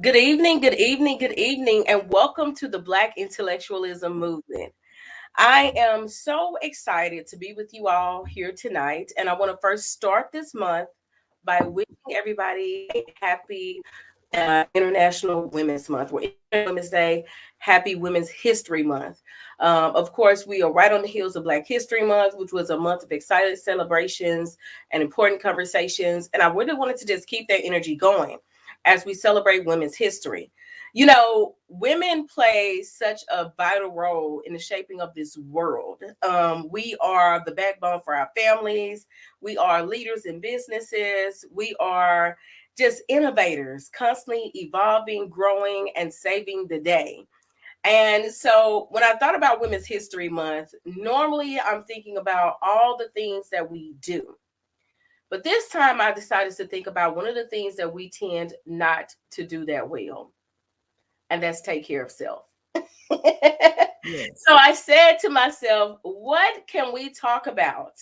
Good evening, good evening, good evening, and welcome to the Black Intellectualism Movement. I am so excited to be with you all here tonight, and I want to first start this month by wishing everybody a happy International Women's Month. We're International Women's Day. Happy Women's History Month. Of course, we are right on the heels of Black History Month, which was a month of excited celebrations and important conversations. And I really wanted to just keep that energy going as we celebrate women's history. You know, women play such a vital role in the shaping of this world. We are the backbone for our families. We are leaders in businesses. We are just innovators, constantly evolving, growing, and saving the day. And so when I thought about Women's History Month, normally I'm thinking about all the things that we do. But this time I decided to think about one of the things that we tend not to do that well, and that's take care of self. So Yes. I said to myself, what can we talk about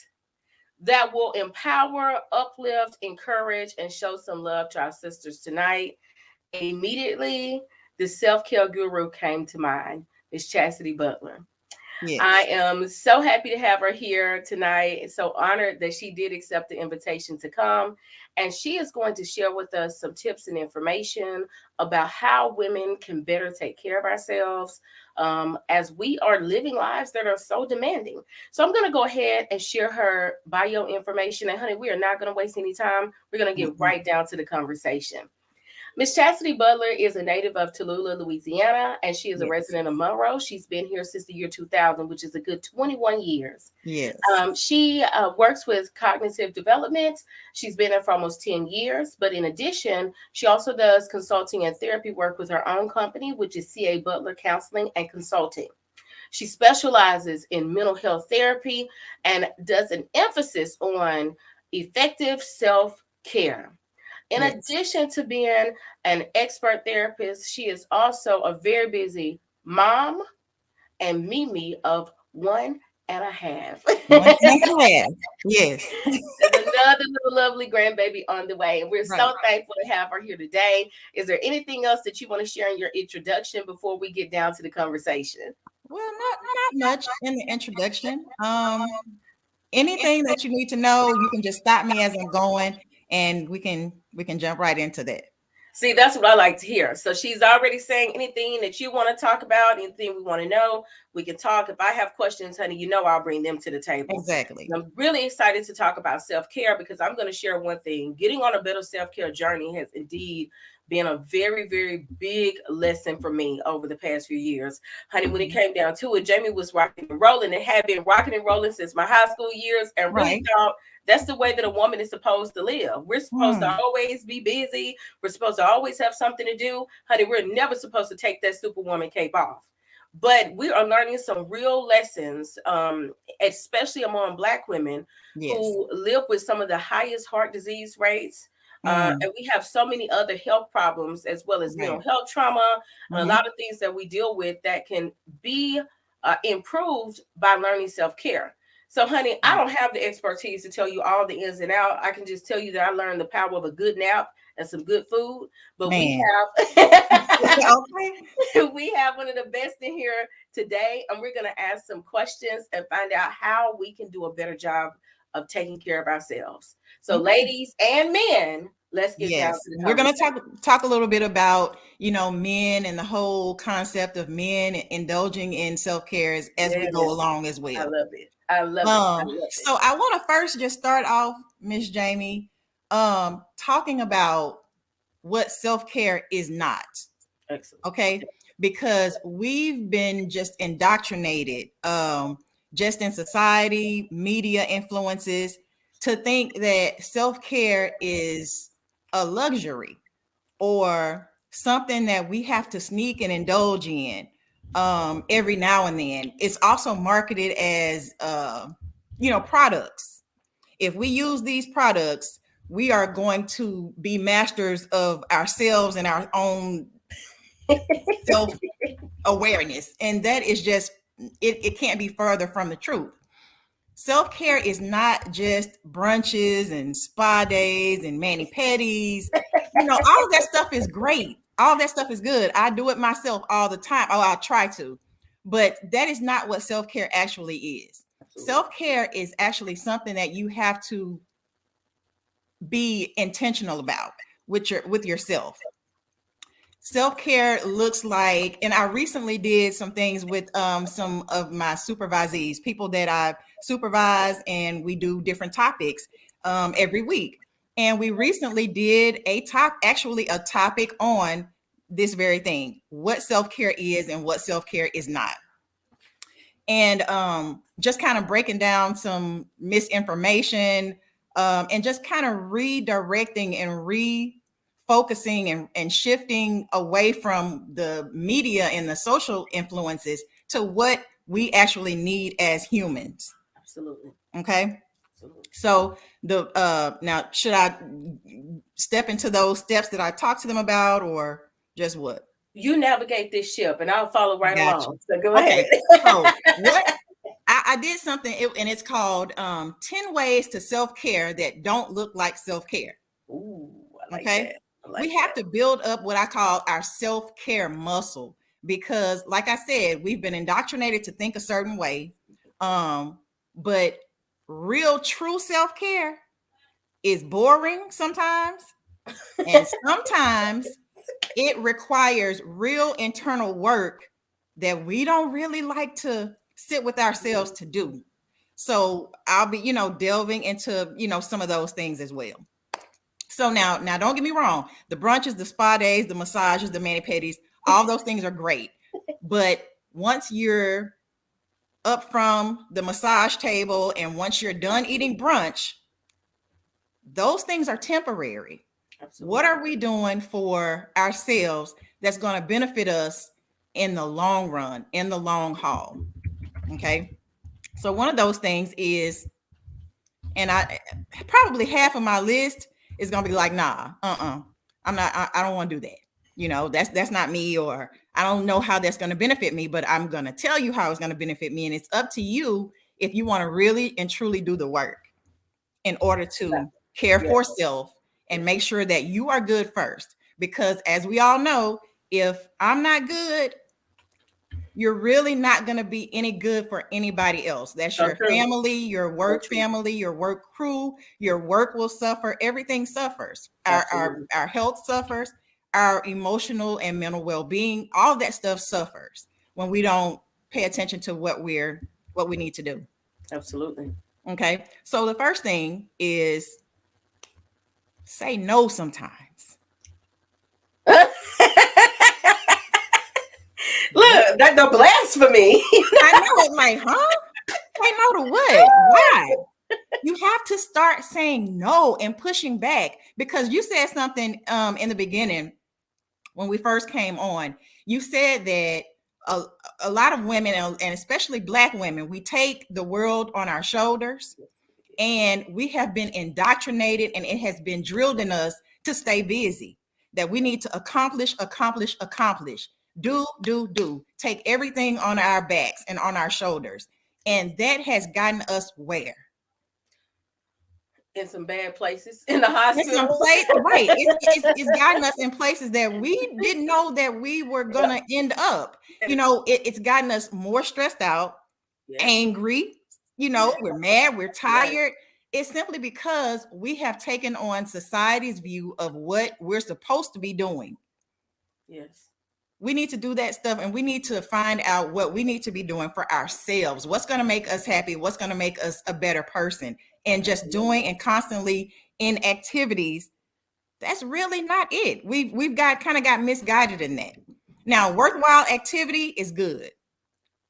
that will empower, uplift, encourage, and show some love to our sisters tonight? And immediately, the self care guru came to mind, Miss Chastity Butler. I Yes. am so happy to have her here tonight. So honored that she did accept the invitation to come. And she is going to share with us some tips and information about how women can better take care of ourselves as we are living lives that are so demanding. So I'm going to go ahead and share her bio information. And honey, we are not going to waste any time. We're going to get Mm-mm. right down to the conversation. Miss Chastity Butler is a native of Tallulah, Louisiana, and she is a Yes. resident of Monroe. She's been here since the year 2000, which is a good 21 years. Yes. She works with cognitive development. She's been there for almost 10 years. But in addition, she also does consulting and therapy work with her own company, which is CA Butler Counseling and Consulting. She specializes in mental health therapy and does an emphasis on effective self care. In Yes. addition to being an expert therapist, she is also a very busy mom and Mimi of one and a half. One and a half. Yes. There's another little lovely grandbaby on the way, and we're Right. so thankful to have her here today. Is there anything else that you want to share in your introduction before we get down to the conversation? Well, not much in the introduction. Anything that you need to know, you can just stop me as I'm going, and we can jump right into that. See, that's what I like to hear. So she's already saying anything that you want to talk about, anything we want to know, we can talk. If I have questions, honey, you know I'll bring them to the table. Exactly. And I'm really excited to talk about self care because I'm going to share one thing. Getting on a better self care journey has indeed been a very, very big lesson for me over the past few years. Honey, when it Mhm. came down to it, Jamie was rocking and rolling and had been rocking and rolling since my high school years and really Right. thought that's the way that a woman is supposed to live. We're supposed to Hmm. always be busy. We're supposed to always have something to do. Honey, we're never supposed to take that superwoman cape off. But we are learning some real lessons, especially among Black women Yes. who live with some of the highest heart disease rates. Mm. And we have so many other health problems as well as mental Right. health trauma and a Hmm. lot of things that we deal with that can be improved by learning self care. So, honey, I Right. don't have the expertise to tell you all the ins and out. I can just tell you that I learned the power of a good nap and some good food. But we Man. have Okay. we have one of the best in here today, and we're going to ask some questions and find out how we can do a better job of taking care of ourselves. So, Okay. ladies and men, let's get down Yes, to the we're gonna conversation. talk a little bit about men and the whole concept of men indulging in self care as we go Yes, along as I well. love it. I love it. I love it. So I want to first just start off, Miss Jamie, talking about what self care is not. Excellent. Okay, because we've been just indoctrinated, just in society, media influences, to think that self care is a luxury or something that we have to sneak and indulge in every now and then. It's also marketed as products. If we use these products, we are going to be masters of ourselves and our own self awareness, and that is just it can't be further from the truth. Self-care is not just brunches and spa days and mani pedis. All of that stuff is great, All that stuff is good. I do it myself all the time. Oh, I'll try to. But that is not what self-care actually is. Absolutely. Self-care is actually something that you have to be intentional about with yourself. Self-care looks like, and I recently did some things with some of my supervisees, people that I supervise, and we do different topics every week. And we recently did actually a topic on this very thing, what self-care is and what self-care is not. And just kind of breaking down some misinformation, and just kind of redirecting and refocusing and shifting away from the media and the social influences to what we actually need as humans. Absolutely. Okay. Absolutely. So now, should I step into those steps that I talked to them about, or just what? You navigate this ship and I'll follow right Gotcha. along. So go ahead. Okay. So what I did something, and it's called 10 ways to self-care that don't look like self-care. Ooh, I like Okay. that. I like We have that. to build up what I call our self-care muscle, because like I said, we've been indoctrinated to think a certain way. But real true self-care is boring sometimes, and sometimes it requires real internal work that we don't really like to sit with ourselves to do. So I'll be, delving into, some of those things as well. So now don't get me wrong. The brunches, the spa days, the massages, the mani-pedis, all those things are great. But once you're up from the massage table and once you're done eating brunch, those things are temporary. Absolutely. What are we doing for ourselves that's going to benefit us in the long run, in the long haul? Okay. So one of those things is, and I probably half of my list is going to be like, nah, I'm not, I don't want to do that. That's not me, or I don't know how that's going to benefit me, but I'm going to tell you how it's going to benefit me. And it's up to you if you want to really and truly do the work in order to care for self and make sure that you are good first. Because as we all know, if I'm not good, you're really not going to be any good for anybody else. That's your family, your work family, your work crew. Your work will suffer. Everything suffers. Our health suffers. Our emotional and mental well-being, all that stuff suffers when we don't pay attention to what we need to do. Absolutely. Okay. So the first thing is say no sometimes. Look, that the blasphemy. I know, it's like, huh? Say no to what? Why? You have to start saying no and pushing back, because you said something in the beginning when we first came on. You said that a lot of women, and especially Black women, we take the world on our shoulders, and we have been indoctrinated, and it has been drilled in us to stay busy, that we need to accomplish, do, take everything on our backs and on our shoulders. And that has gotten us where? In some bad places, in the hospital. Right. It's gotten us in places that we didn't know that we were going to end up. It's gotten us more stressed out, angry. We're mad, we're tired. It's simply because we have taken on society's view of what we're supposed to be doing. Yes. We need to do that stuff, and we need to find out what we need to be doing for ourselves. What's going to make us happy? What's going to make us a better person? And just doing and constantly in activities, that's really not it. We've got misguided in that. Now, worthwhile activity is good.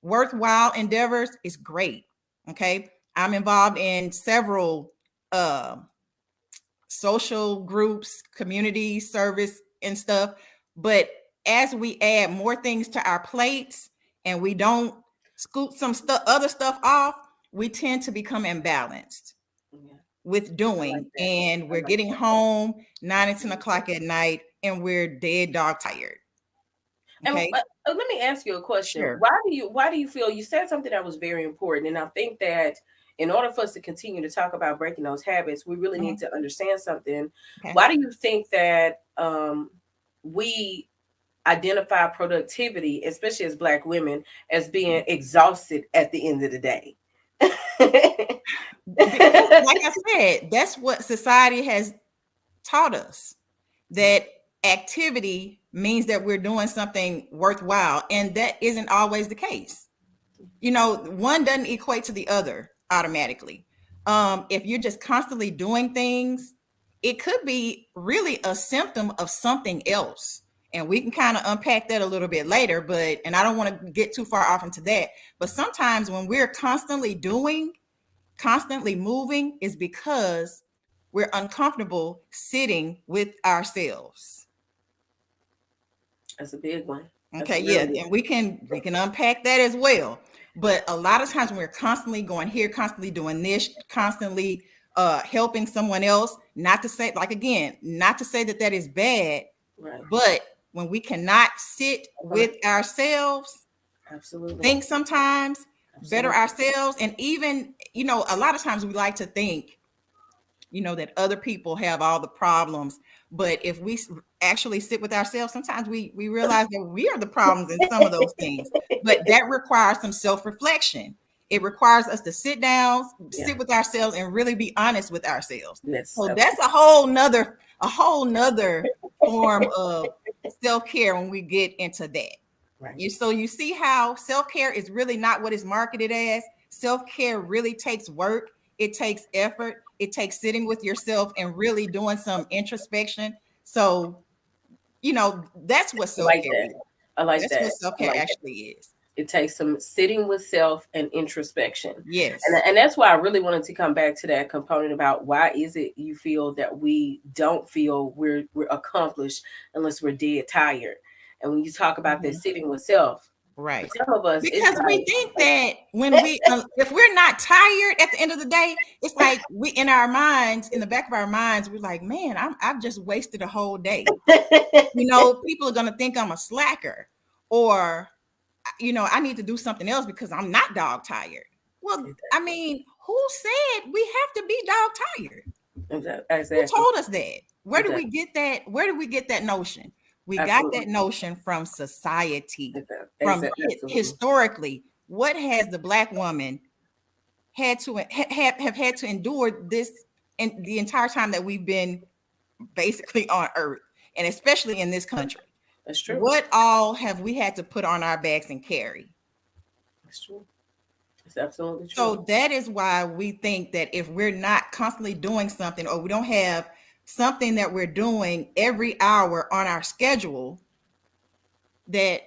Worthwhile endeavors is great. Okay. I'm involved in several social groups, community service and stuff. But as we add more things to our plates and we don't scoot some other stuff off, we tend to become imbalanced with doing. And we're getting home 9 and 10 o'clock at night and we're dead dog tired. Okay. And let me ask you a question. Sure. Why do you feel, you said something that was very important, and I think that in order for us to continue to talk about breaking those habits, we really need to understand something. Okay. Why do you think that we identify productivity, especially as Black women, as being exhausted at the end of the day. Because, like I said, that's what society has taught us, that activity means that we're doing something worthwhile, and that isn't always the case. You know, one doesn't equate to the other automatically. If you're just constantly doing things, it could be really a symptom of something else. And we can kind of unpack that a little bit later, but, and I don't want to get too far off into that. But sometimes when we're constantly doing, constantly moving, is because we're uncomfortable sitting with ourselves. That's a big one. Okay, yeah, and we can unpack that as well. But a lot of times when we're constantly going here, constantly doing this, constantly helping someone else, not to say, like, again, not to say that that is bad, right. But when we cannot sit with ourselves, absolutely, think sometimes, absolutely, better ourselves, and even, you know, a lot of times we like to think, you know, that other people have all the problems, but if we actually sit with ourselves, sometimes we realize that we are the problems in some of those things. But that requires some self-reflection. It requires us to sit down, sit with ourselves, and really be honest with ourselves. Yes, so that's a whole nother form of self-care when we get into that. Right. So you see how self-care is really not what it's marketed as. Self-care really takes work. It takes effort. It takes sitting with yourself and really doing some introspection. So, you know, that's what self-care is. I like that. That's what self-care actually is. It takes some sitting with self and introspection. Yes. And that's why I really wanted to come back to that component about why is it you feel that we don't feel we're accomplished unless we're dead tired. And when you talk about that sitting with self, right, some of us, because we think that when we if we're not tired at the end of the day, it's like we in our minds, in the back of our minds, we're like, man, I've just wasted a whole day. You know, people are going to think I'm a slacker, or, you know, I need to do something else because I'm not dog tired. Well, I mean, who said we have to be dog tired? Exactly. Who told us that? Where do we get that? Where do we get that notion? We got that notion from society, from historically. What has the Black woman had to have had to endure this and the entire time that we've been basically on Earth, and especially in this country? That's true. What all have we had to put on our backs and carry? That's true. It's absolutely true. So that is why we think that if we're not constantly doing something, or we don't have something that we're doing every hour on our schedule, that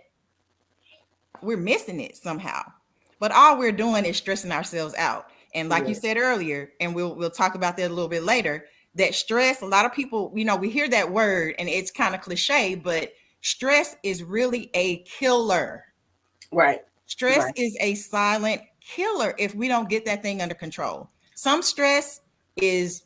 we're missing it somehow. But all we're doing is stressing ourselves out. And like you said earlier, and we'll talk about that a little bit later, that stress, a lot of people, you know, we hear that word and it's kind of cliche, but stress is really a killer. Right. Stress is a silent killer if we don't get that thing under control. Some stress is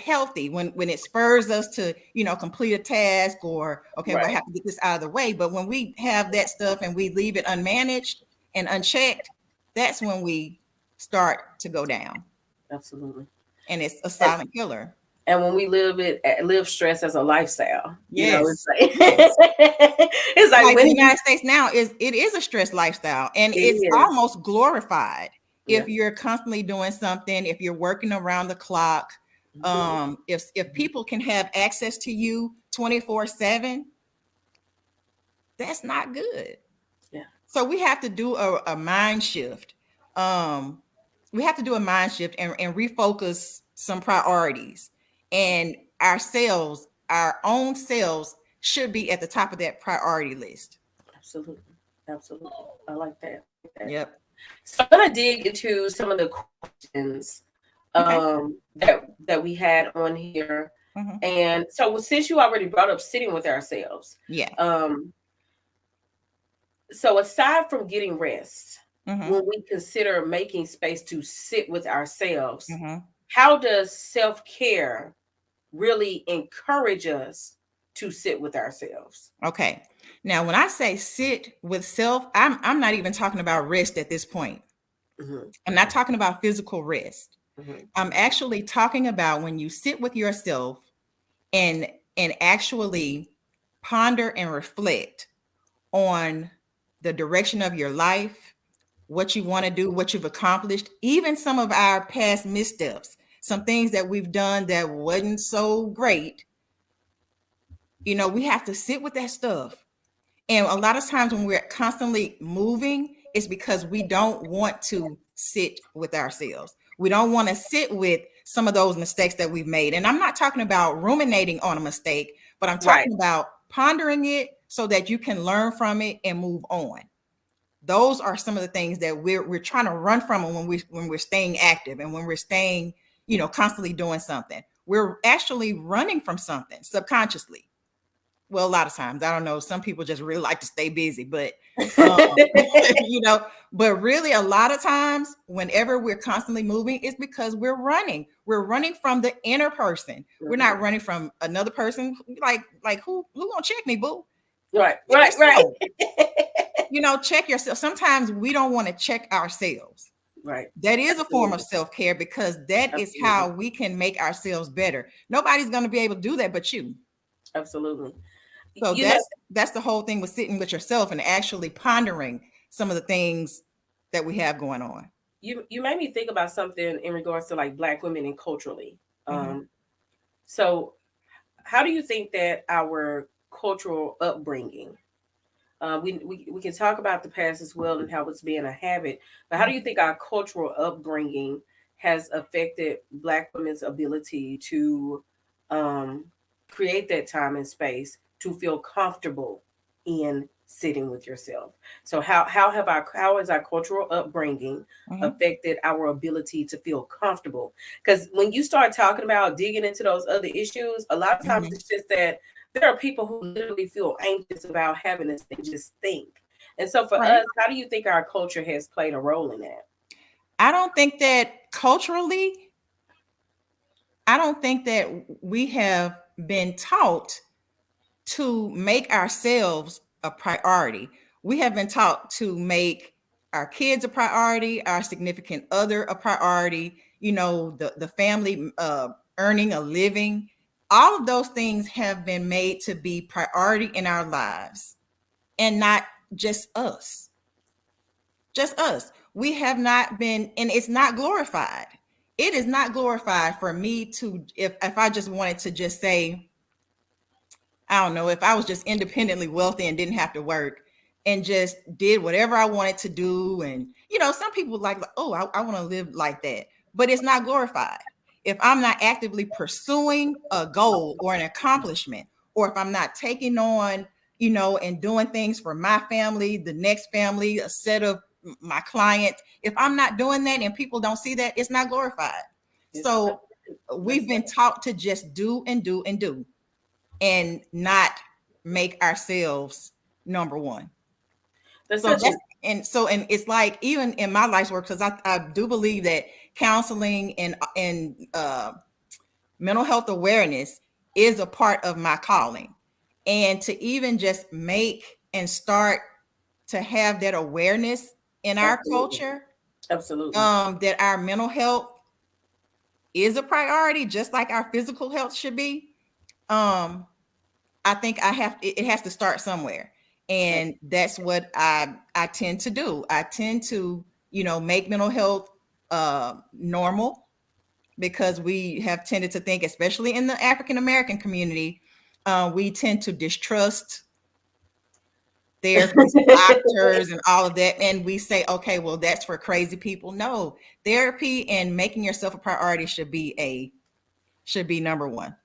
healthy when it spurs us to, you know, complete a task, or okay, I have to get this out of the way. But when we have that stuff and we leave it unmanaged and unchecked, that's when we start to go down. Absolutely. And it's a silent killer. And when we live stress as a lifestyle, yes. You know, it's like, it's like when the United States now it is a stress lifestyle, and it's almost glorified if you're constantly doing something, if you're working around the clock. If people can have access to you 24/7, that's not good. Yeah. So we have to do a mind shift. We have to do a mind shift and refocus some priorities. And ourselves, our own selves, should be at the top of that priority list. Absolutely. Absolutely. I like that. Yep. So I'm going to dig into some of the questions that we had on here. And so since you already brought up sitting with ourselves. Yeah. So aside from getting rest, when we consider making space to sit with ourselves, how does self-care really encourage us to sit with ourselves? Okay. Now, when I say sit with self, I'm not even talking about rest at this point. I'm not talking about physical rest. I'm actually talking about when you sit with yourself and actually ponder and reflect on the direction of your life, what you want to do, what you've accomplished, even some of our past missteps, some things that we've done that wasn't so great. We have to sit with that stuff. And a lot of times when we're constantly moving, it's because we don't want to sit with ourselves. We don't want to sit with some of those mistakes that we've made. And I'm not talking about ruminating on a mistake, but I'm Right. talking about pondering it so that you can learn from it and move on. Those are some of the things that we're trying to run from when we're staying active and when we're staying, constantly doing something. We're actually running from something subconsciously. Well, a lot of times, I don't know. Some people just really like to stay busy, but um, but really a lot of times, whenever we're constantly moving, it's because we're running. We're running from the inner person. We're not running from another person. Like who gonna check me, boo? Right, Check right, right. yourself. Check yourself. Sometimes we don't want to check ourselves. Right. That is a form Absolutely. of self-care because that is Absolutely. how we can make ourselves better. Nobody's going to be able to do that but you. Absolutely. So You know, that's the whole thing with sitting with yourself and actually pondering some of the things that we have going on. you made me think about something in regards to like Black women and culturally. Mhm. So how do you think that our cultural upbringing, we can talk about the past as well and how it's being a habit, but how do you think our cultural upbringing has affected Black women's ability to um, create that time and space to feel comfortable in sitting with yourself? So how has our cultural upbringing Mhm. affected our ability to feel comfortable? Because when you start talking about digging into those other issues, a lot of times Mhm. it's just that there are people who literally feel anxious about having to sit and just think. And so for Right. us, how do you think our culture has played a role in that? I don't think that culturally, I don't think that we have been taught to make ourselves a priority. We have been taught to make our kids a priority, our significant other a priority, the family earning a living. All of those things have been made to be priority in our lives and not just us. Just us. We have not been, and it's not glorified. It is not glorified for me to, if I just wanted to just say, I don't know, if I was just independently wealthy and didn't have to work and just did whatever I wanted to do. And, some people like, oh, I want to live like that, but it's not glorified. If I'm not actively pursuing a goal or an accomplishment, or if I'm not taking on, and doing things for my family, the next family, a set of my clients, if I'm not doing that and people don't see that, it's not glorified. It's So that's we've been taught to just do and do and do and not make ourselves number one. that's So such an and it's like even in my life's work, because I do believe that counseling and mental health awareness is a part of my calling. And to even just make and start to have that awareness in our absolutely, culture, absolutely. that our mental health is a priority, just like our physical health should be. Um, I think it has to start somewhere. And that's what I tend to do. I tend to, make mental health normal because we have tended to think, especially in the African American community, we tend to distrust therapists, doctors, and all of that. And we say, okay, well, that's for crazy people. No, therapy and making yourself a priority should be number one.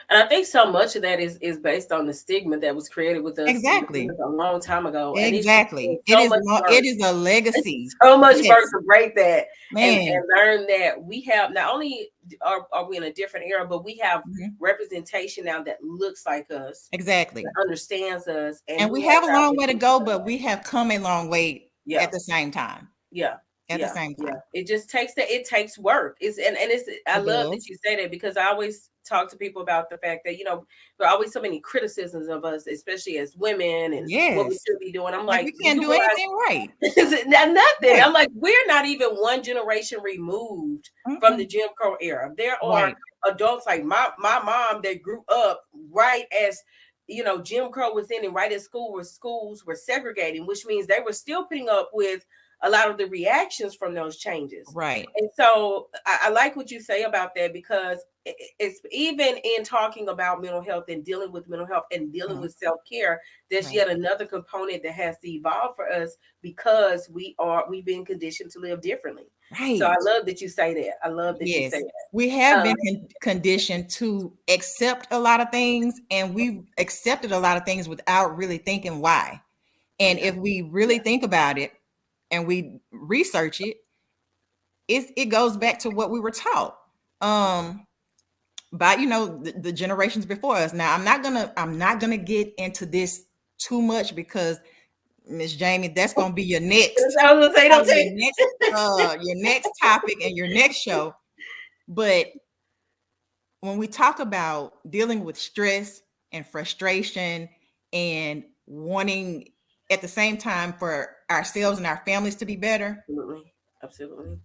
And I think so much of that is based on the stigma that was created with Exactly. us a long time ago, and it's just been Exactly. so much It work. is a It's legacy. so much work Yes, to break that and man. learn that we have not only are we in a different era, but we have Mhm. representation now that looks like us, that Exactly. understands us, and And who we knows have a how long to way to do go, stuff. but we have come a long way Yeah, at the same time. yeah, At the yeah, same yeah. time. It just takes that. It takes work. And it's. I It love that does. you say that because I always talk to people about the fact that there are always so many criticisms of us, especially as women, and what we Yes. should be doing. I'm Like like, we do can't you do realize anything right. nothing? Right. I'm like, we're not even one generation removed from the Mm-mm. Jim Crow era. There are Right. adults like my mom that grew up right as Jim Crow was in, and right at school where schools were segregating, which means they were still putting up with a lot of the reactions from those changes. Right. And so I like what you say about that, because it's even in talking about mental health and dealing with mental health and dealing with self-care, there's Right. yet another component that has to evolve for us, because we've been conditioned to live differently. So I Right. love that you say that. I love that you say Yes. that. We have Um, been conditioned to accept a lot of things, and we've accepted a lot of things without really thinking why. And yeah, if we really yeah, think about it and we research it, it goes back to what we were taught. By the generations before us. Now I'm not gonna get into this too much, because Miss Jamie, that's gonna be your next I was gonna say, don't take. your next topic and your next show. But when we talk about dealing with stress and frustration and wanting at the same time for ourselves and our families to be better, Absolutely, absolutely.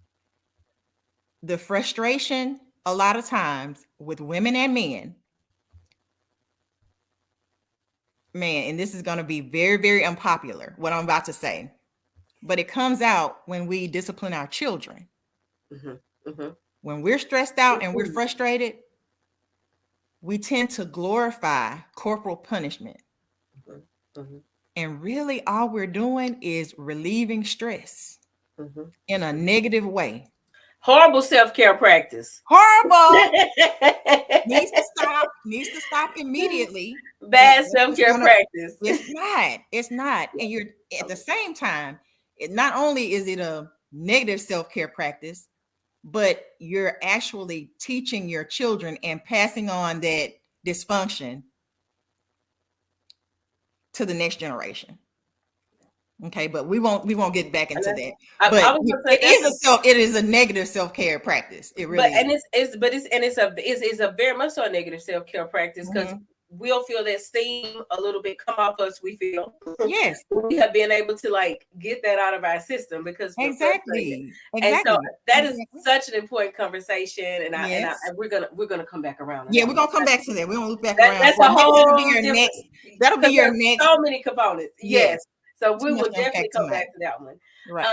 the frustration a lot of times with women and men, man, and this is going to be very, very unpopular, what I'm about to say, but it comes out when we discipline our children. Hmm. Hmm. When we're stressed out and we're frustrated, we tend to glorify corporal punishment. Hmm. Hmm. And really, all we're doing is relieving stress Hmm. in a negative way. Horrible self-care practice. Horrible. Needs to stop immediately. But Bad that's just self-care gonna, practice. it's not. And you're at the same time, it not only is it a negative self-care practice, but you're actually teaching your children and passing on that dysfunction to the next generation. Okay, but we won't get back And into that's, that. But I was gonna say that's a, it is a negative self-care practice. It but really and is. it's a very much so a negative self-care practice, because Mhm. we'll feel that steam a little bit come off us. We feel Yes, we have been able to like get that out of our system because we're frustrated. exactly. And so Exactly. that is Exactly. such an important conversation. Yes. And we're gonna come back around to Yeah, that we're one. gonna come back to that. We're gonna loop back That, around. that's Or a maybe that'll be whole your different, next. That'll be because your there's next. so many components. Yes. Yes. So Too we much will to unpack definitely come tonight. back to that one. Right.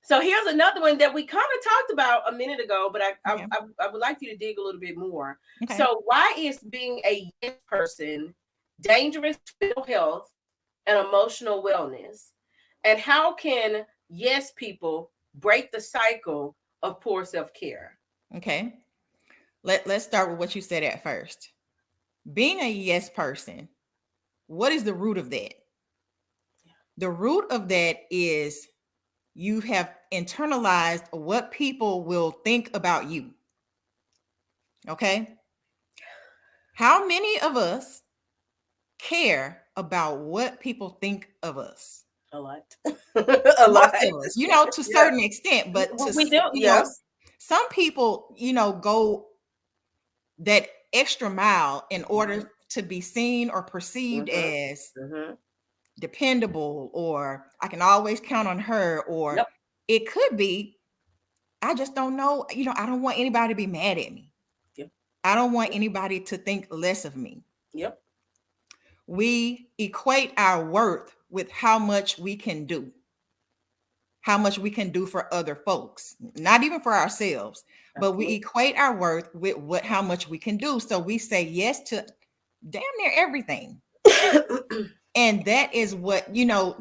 So here's another one that we kind of talked about a minute ago, but Okay. I would like you to dig a little bit more. Okay. So why is being a yes person dangerous to mental health and emotional wellness? And how can yes people break the cycle of poor self-care? Okay. Let's start with what you said at first. Being a yes person, what is the root of that? The root of that is you have internalized what people will think about you. Okay. How many of us care about what people think of us? A lot. A lot. Most of us, to a Yeah. certain extent, but We do, yeah. some people, go that extra mile in Mhm. order to be seen or perceived Mhm. as Mhm. dependable, or I can always count on her, or Yep. it could be, I just don't know, I don't want anybody to be mad at me. Yep. I don't want Yep. anybody to think less of me. Yep. We equate our worth with how much we can do for other folks, not even for ourselves, but we Absolutely. equate our worth with how much we can do. So we say yes to damn near everything. And that is what,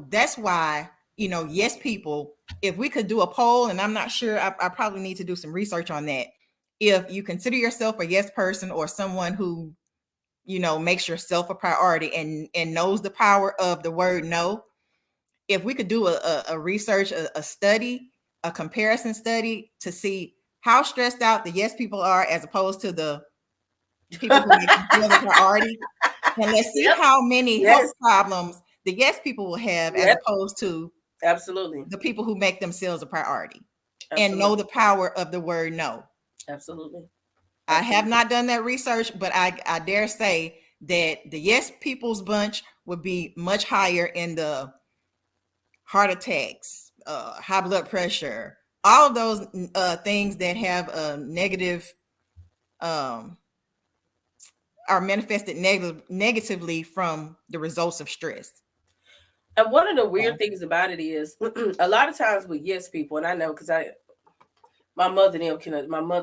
that's why, yes, people, if we could do a poll, and I'm not sure, I probably need to do some research on that. If you consider yourself a yes person, or someone who, makes yourself a priority and knows the power of the word no, if we could do a research, a study, a comparison study to see how stressed out the yes people are as opposed to the people who make themselves a priority, and let's see Yep. how many health Yes. problems the yes people will have as Yep. opposed to Absolutely. the people who make themselves a priority and know Absolutely. the power of the word no. Absolutely. I have Absolutely. not done that research, but I dare say that the yes people's bunch would be much higher in the heart attacks, high blood pressure, all of those things that have a negative, are manifested negatively from the results of stress. And one of the So, weird things about it is a lot of times with yes people, and I know because my mother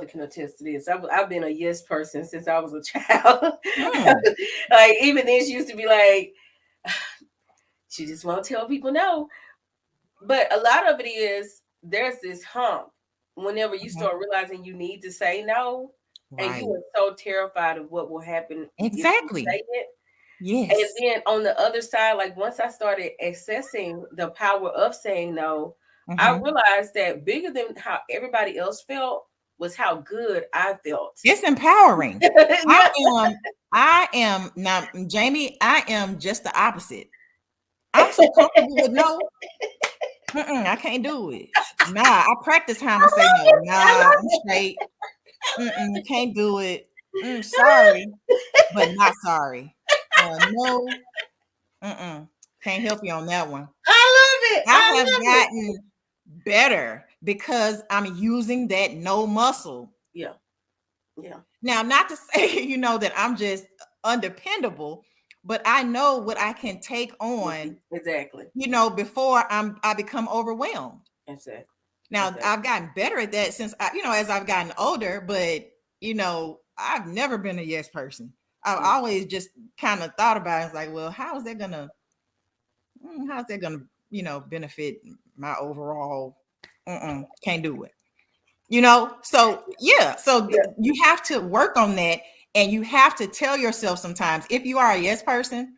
can attest to this. I've been a yes person since I was a child. mm, Like even then, she used to be like, she just won't tell people no. But a lot of it is there's this hump whenever you mhm, start realizing you need to say no, and you right. are so terrified of what will happen if you Exactly. say it. And Yes. then on the other side, like once I started accessing the power of saying no, I Hmm. realized that bigger than how everybody else felt was how good I felt. It's empowering. I Yeah. am, I am now, Jamie, I am just the opposite. I'm so comfortable with no. I can't do it. Nah, I practice how I'm gonna say no. I Nah, I'm love straight. Can't do it. Sorry, but not sorry. No, can't help you on that one. it. I I have love it. gotten better because I'm using that no muscle. Yeah. Yeah. Now, not to say, that I'm just undependable, but I know what I can take on, Exactly. before I become overwhelmed. Exactly. Now, Exactly. I've gotten better at that since as I've gotten older, but I've never been a yes person. I've Yeah. always just kind of thought about it. It's like, well, how's that gonna, benefit my overall? Can't do it. So yeah, so Yeah. you have to work on that, and you have to tell yourself sometimes, if you are a yes person,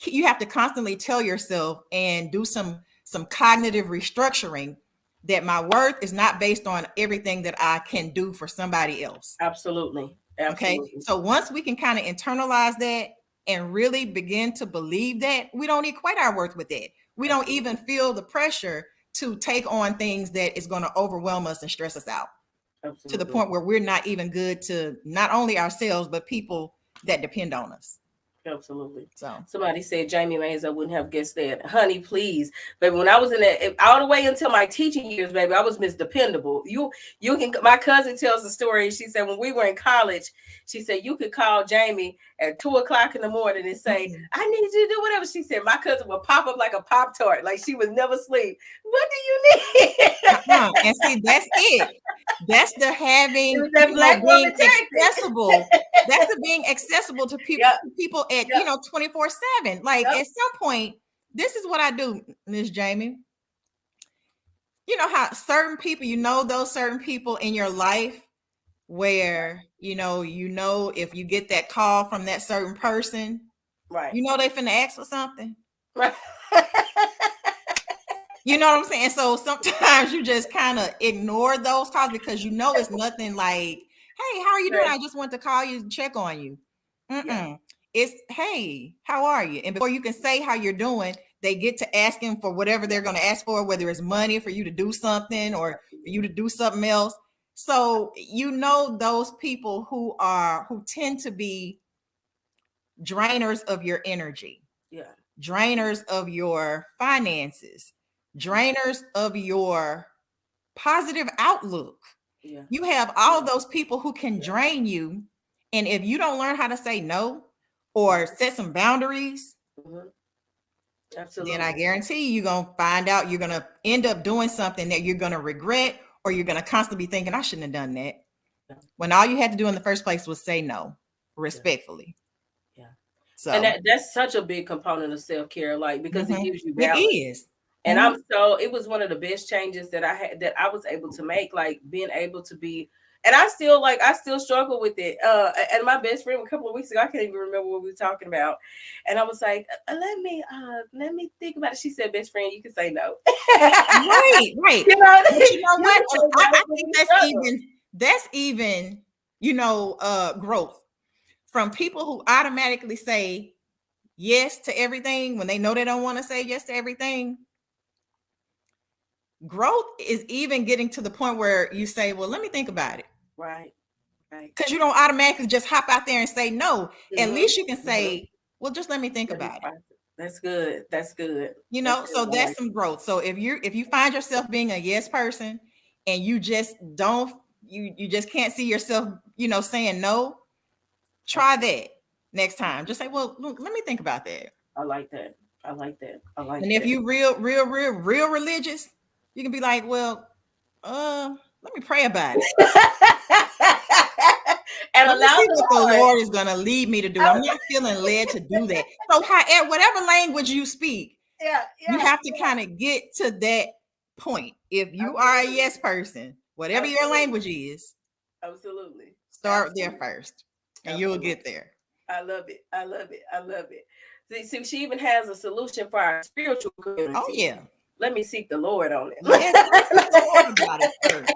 you have to constantly tell yourself and do some cognitive restructuring that my worth is not based on everything that I can do for somebody else. Absolutely. Okay, Absolutely. so once we can kind of internalize that and really begin to believe that, we don't equate our worth with that. We don't Absolutely. even feel the pressure to take on things that is going to overwhelm us and stress us out, to the Absolutely. point where we're not even good to not only ourselves but people that depend on us. Absolutely. So Somebody said Jamie Mays, I wouldn't have guessed that. Honey, please. Baby, when I was in that all the way until my teaching years, baby, I was Miss Dependable. You can my cousin tells the story. She said when we were in college, she said you could call Jamie at 2 o'clock in the morning and say, mm-mm. I need you to do whatever. She said my cousin would pop up like a Pop-Tart, like she would never sleep. What do you need? And see, that's it. That's the It having, was that black being woman tactic. accessible. That's the being accessible to people, Yep, at yep, 24/7. Like yep. at some point, this is what I do, Miss Jamie. You know how certain people, those certain people in your life where if you get that call from that certain person, Right. they finna ask for something. Right. You know what I'm saying? So sometimes you just kind of ignore those calls because it's nothing like, hey, how are you doing? Right. I just want to call you and check on you. Yeah. It's, hey, how are you? And before you can say how you're doing, they get to asking for whatever they're going to ask for, whether it's money for you to do something or for you to do something else. So those people who tend to be drainers of your energy, Yeah. drainers of your finances, drainers of your positive outlook. Yeah. You have all those people who can drain you. And if you don't learn how to say no or set some boundaries, Mm-hmm. then I Absolutely. guarantee you're going to find out you're going to end up doing something that you're going to regret, or you're going to constantly be thinking, I shouldn't have done that. Yeah. When all you had to do in the first place was say no Yeah. respectfully. Yeah. And So, that's such a big component of self-care, like because it gives you it balance. is. And it was one of the best changes that I was able to make, like being able to be, and I still struggle with it. And my best friend a couple of weeks ago, I can't even remember what we were talking about. And I was like, let me think about it. She said, best friend, you can say no. Right, right. You know, But you know you what? can say no I when think you that's struggle. even growth from people who automatically say yes to everything when they know they don't want to say yes to everything. Growth is even getting to the point where you say, well, let me think about it. Right, right. Because you don't automatically just hop out there and say no. At Mm-hmm. least you can Mm-hmm. say, well, just let me think Let me about it. process. That's good. That's good. That's So good. I that's like some growth. So if you find yourself being a yes person and you just don't, you just can't see yourself, saying no, Try that next time. Just say, well, look, let me think about that. I like that. I like that. I like And if that. you real religious, you can be like, well, let me pray about it. And Let me allow see the what the Lord. Lord is going to lead me to do. I'm not feeling led to do that. So, however, whatever language you speak, Yeah, you yeah, have to kind of get to that point. If you are a absolutely. yes person, whatever your Absolutely. language is, Absolutely. start there Absolutely. first, and you'll Absolutely. get there. I love it. I love it. I love it. See, she even has a solution for our spiritual Oh community. yeah, Let me seek the Lord on yes. Let's it. speak to the Lord about it first.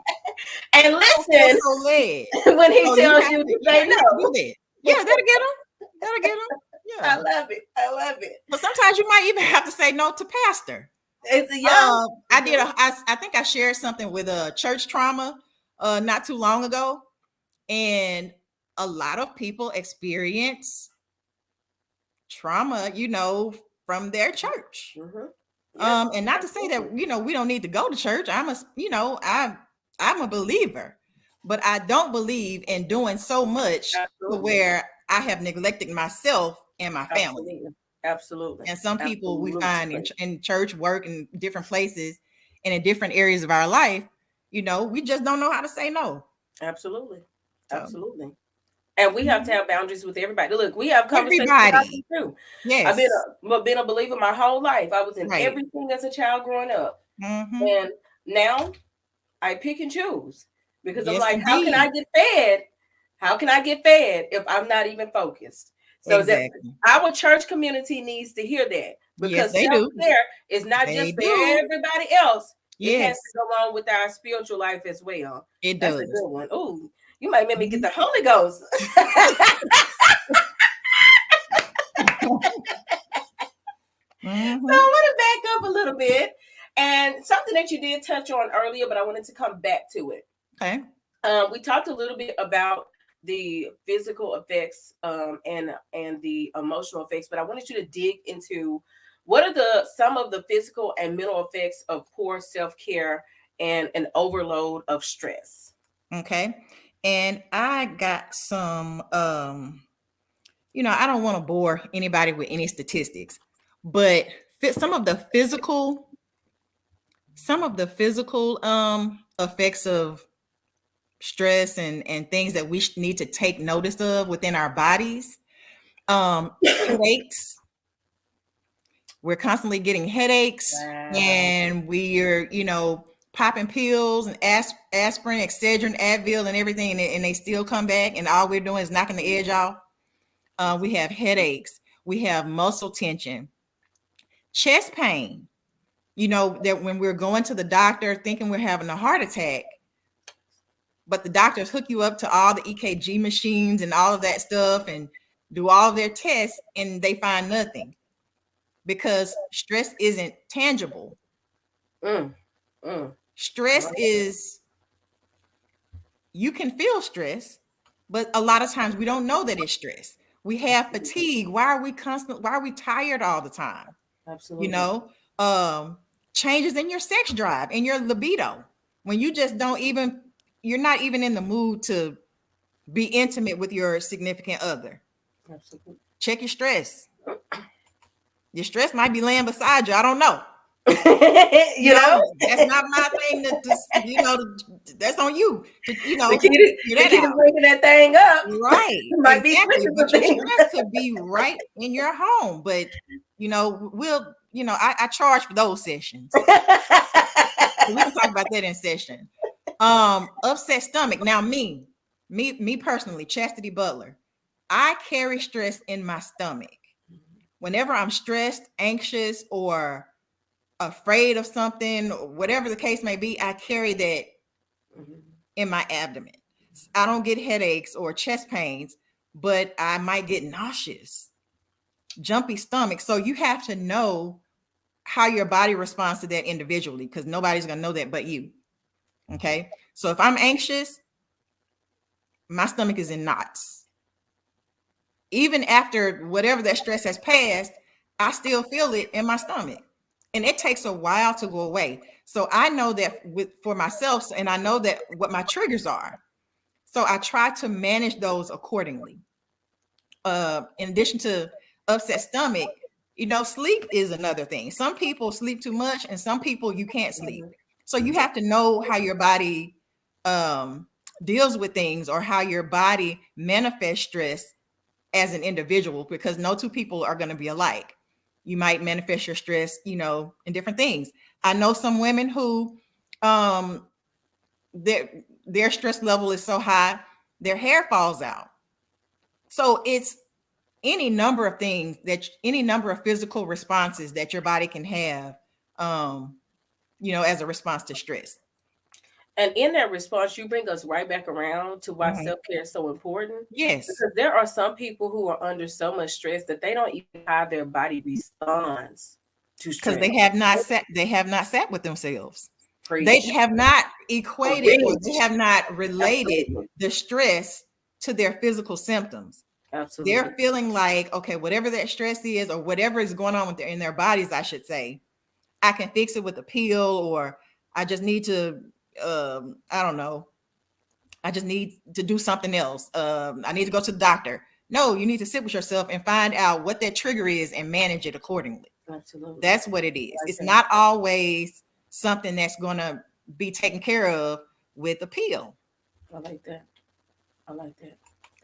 And I don't feel listen so led. when he So you tells have you to, to yeah, say you have to do no. that. Yeah, that'll get them. That'll get them. I Yeah. love it. I love it. But sometimes you might even have to say no to pastor. It's yeah. I did I think I shared something with a church trauma not too long ago, and a lot of people experience trauma, from their church. Mm-hmm. Yes, And not to say absolutely. that we don't need to go to church. I'm a believer, but I don't believe in doing so much to Absolutely. where I have neglected myself and my family. Absolutely. Absolutely. And some people we find Absolutely. in church, work, and different places, and in different areas of our life, we just don't know how to say no. Absolutely. So Absolutely. And we have to mhm. have boundaries with everybody. Look, we have conversations about Everybody, this too. I've yes, been a believer my whole life. I was in right. everything as a child growing up. Hmm. And now I pick and choose because I'm Yes, like, how can I indeed, get fed? How can I get fed if I'm not even focused? So that exactly. our church community needs to hear that Yes, because they do. self-care is not They just for do. everybody else. It has to Yes, go on with our spiritual life as well. it That's a does. good one. Oh, you might make me get Mhm. the Holy Ghost. So Mhm. I want to back up a little bit and something that you did touch on earlier, but I wanted to come back to it. Okay. We talked a little bit about the physical effects and the emotional effects, but I wanted you to dig into what are the some of the physical and mental effects of poor self care and an overload of stress. Okay. And I got some I don't want to bore anybody with any statistics, but some of the physical effects of stress and things that we need to take notice of within our bodies. Headaches. We're constantly getting headaches, Wow. and we're popping pills and aspirin, Excedrin, Advil, and everything, and they still come back, and all we're doing is knocking the edge off. We have headaches. We have muscle tension, chest pain. That when we're going to the doctor thinking we're having a heart attack, but the doctors hook you up to all the EKG machines and all of that stuff and do all of their tests, and they find nothing because stress isn't tangible. Mm, mm. Stress is, you can feel stress, but a lot of times we don't know that it's stress. We have fatigue. Why are we tired all the time? You Absolutely. know, um, Changes in your sex drive and your libido. When you just don't even, you're not even in the mood to be intimate with your significant other. Absolutely. Check your stress. Your stress might be laying beside you. I don't know. You know, That's not my thing that's on you to, figure the that kid is out. bringing that thing up. Right, Might be exactly. switching some But your things. stress could be right in your home. But I charge for those sessions. So we can talk about that in session. Upset stomach. Now, me personally, Chastity Butler, I carry stress in my stomach. Whenever I'm stressed, anxious, or afraid of something, whatever the case may be, I carry that in my abdomen. I don't get headaches or chest pains, but I might get nauseous, jumpy stomach. So you have to know how your body responds to that individually, because nobody's going to know that but you. Okay. So if I'm anxious, my stomach is in knots. Even after whatever that stress has passed, I still feel it in my stomach. And it takes a while to go away. So I know that for myself, and I know that what my triggers are. So I try to manage those accordingly. in addition to upset stomach, sleep is another thing. Some people sleep too much, and some people you can't sleep. Mhm. So you have to know how your body um, deals with things, or how your body manifests stress as an individual, because no two people are going to be alike. You might manifest your stress, in different things. I know some women who um, their stress level is so high, their hair falls out. So it's any number of physical responses that your body can have, um, as a response to stress. And in that response, you bring us right back around to why Mhm. self care is so important. Yes, Because there are some people who are under so much stress that they don't even how their body responds to because stress. they have not sat with themselves. They Preach. have not equated, or they Preach. have not related Absolutely. the stress to their physical symptoms. Absolutely. They're feeling like, okay, whatever that stress is, or whatever is going on in their bodies, I should say, I can fix it with a pill, or I just need to, I don't know, I just need to do something else. I need to go to the doctor. No, you need to sit with yourself and find out what that trigger is and manage it accordingly. Absolutely. That's what it is. Like It's that. not always something that's going to be taken care of with a pill. I like that. I like that.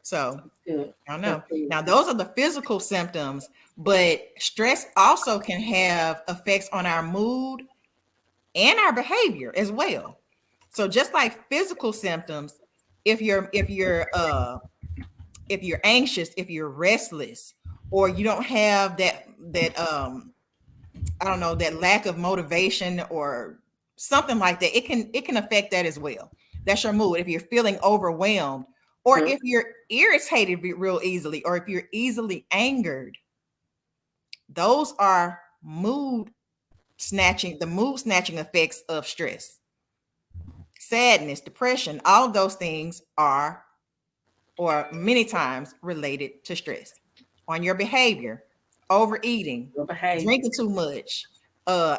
So Good. I don't That's know. good. Now, those are the physical symptoms, but stress also can have effects on our mood and our behavior as well. So just like physical symptoms, if you're anxious, if you're restless, or you don't have that I don't know, that lack of motivation or something like that, it can affect that as well. That's your mood. If you're feeling overwhelmed, or Mhm. if you're irritated real easily, or if you're easily angered, those are mood snatching effects of stress. Sadness, depression, all of those things are, or many times, related to stress. On your behavior, overeating, Your behavior. drinking too much,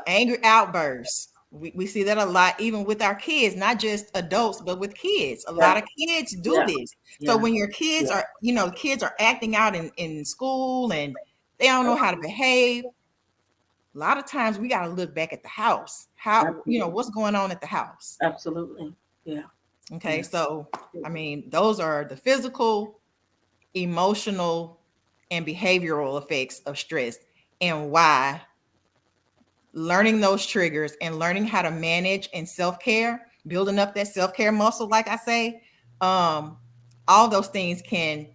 angry outbursts. We see that a lot, even with our kids, not just adults, but with kids. A Yeah. lot of kids do Yeah. this. So Yeah. when your kids Yeah. are, kids are acting out in school, and they don't know how to behave, a lot of times we got to look back at the house. How, Absolutely. what's going on at the house? Absolutely. Yeah. Okay, Yeah. so I mean, those are the physical, emotional, and behavioral effects of stress, and why learning those triggers and learning how to manage and self-care, building up that self-care muscle, like I say, um, all those things can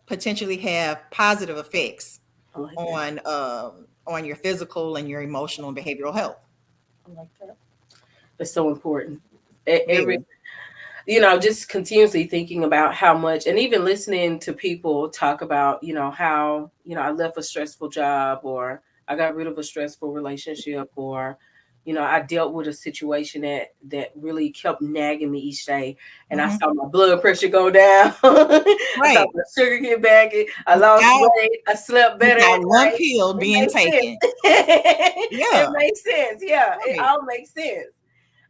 potentially have positive effects I like that. on your physical and your emotional and behavioral health. I like that. It's so important. Every Very. just continuously thinking about how much, and even listening to people talk about, how, I left a stressful job, or I got rid of a stressful relationship, or, I dealt with a situation that really kept nagging me each day, and I Mhm. saw my blood pressure go down. I saw Right. my sugar get back. I lost Without weight. I slept better at without one night. pill It being makes sense. taken. It Yeah. makes sense. Yeah, it Right. all makes sense.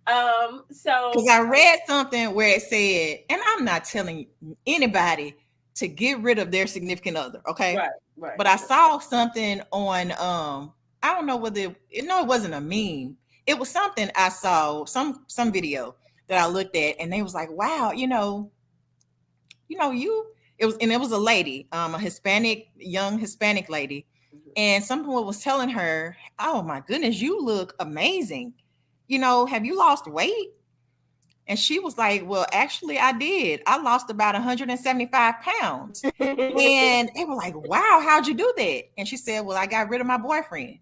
Because So I read something where it said, and I'm not telling anybody to get rid of their significant other, okay? right, right. But I saw something on I don't know whether no, it wasn't a meme. It was something I saw, some video that I looked at, and they was like, wow, you it was a lady, a young Hispanic lady, Mhm. and someone was telling her, oh my goodness, you look amazing. Have you lost weight? And she was like, well, actually, I did. I lost about 175 pounds. And they were like, wow, how'd you do that? And she said, well, I got rid of my boyfriend.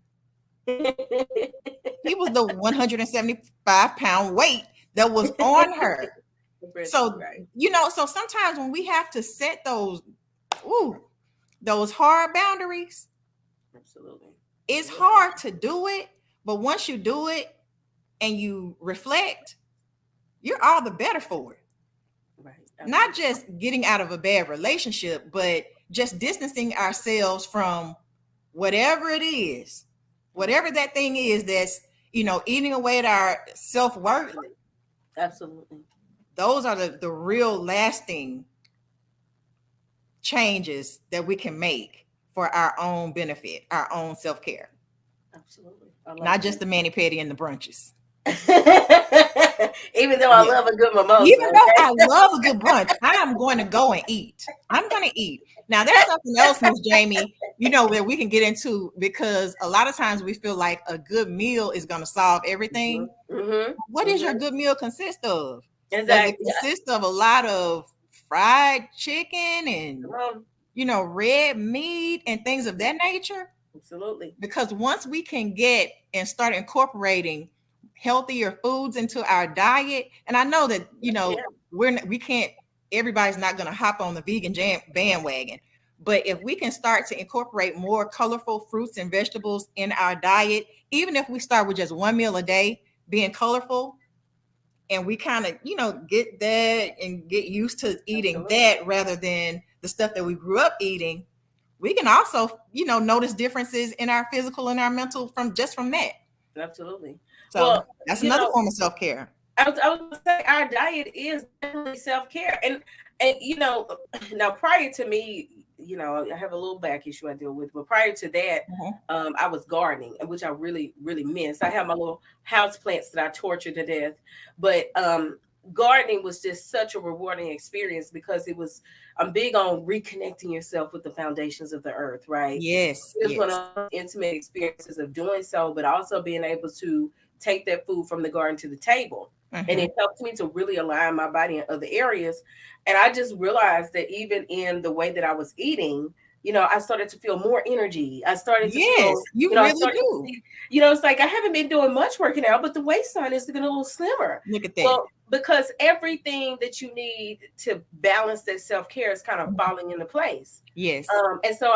He was the 175-pound weight that was on her. So, Right. so sometimes when we have to set ooh, those hard boundaries, Absolutely. it's hard to do it. But once you do it and you reflect, you're all the better for it. Right. Not Absolutely. just getting out of a bad relationship, but just distancing ourselves from whatever it is, Right. whatever that thing is that's, eating away at our self-worth. Absolutely. Those are the real lasting changes that we can make for our own benefit, our own self-care, Absolutely. I like not just the mani-pedi and the brunches. that. Even though I Yeah. love a good mimosa, Even though okay? I love a good brunch, I am going to go and eat. I'm going to eat. Now, there's something else, Miss Jamie, that we can get into, because a lot of times we feel like a good meal is going to solve everything. Mm-hmm. What does your good meal consist of? Does it Exactly. Yeah. consist of a lot of fried chicken and, Come on. red meat and things of that nature? Absolutely. Because once we can get and start incorporating healthier foods into our diet, and I know that Yeah. we can't, everybody's not going to hop on the vegan bandwagon, but if we can start to incorporate more colorful fruits and vegetables in our diet, even if we start with just one meal a day being colorful, and we kind of get that and get used to eating Absolutely. that rather than the stuff that we grew up eating, we can also, notice differences in our physical and our mental from that. Absolutely. So Well, that's another form of self-care. I was going to say our diet is definitely self care, and now prior to me, I have a little back issue I deal with, but prior to that, Mhm. I was gardening, which I really really miss. I have my little house plants that I torture to death, but gardening was just such a rewarding experience because I'm big on reconnecting yourself with the foundations of the earth, right? Yes, It was one yes. of those intimate experiences of doing so, but also being able to take that food from the garden to the table. And Hmm. it helped me to really align my body in other areas. And I just realized that even in the way that I was eating, I started to feel more energy. I started to Yes, feel, you I really started to do. see, it's like I haven't been doing much working out, but the waistline is getting a little slimmer. Look at that. Well, because everything that you need to balance that self care is kind of Mhm. falling into place. Yes. And so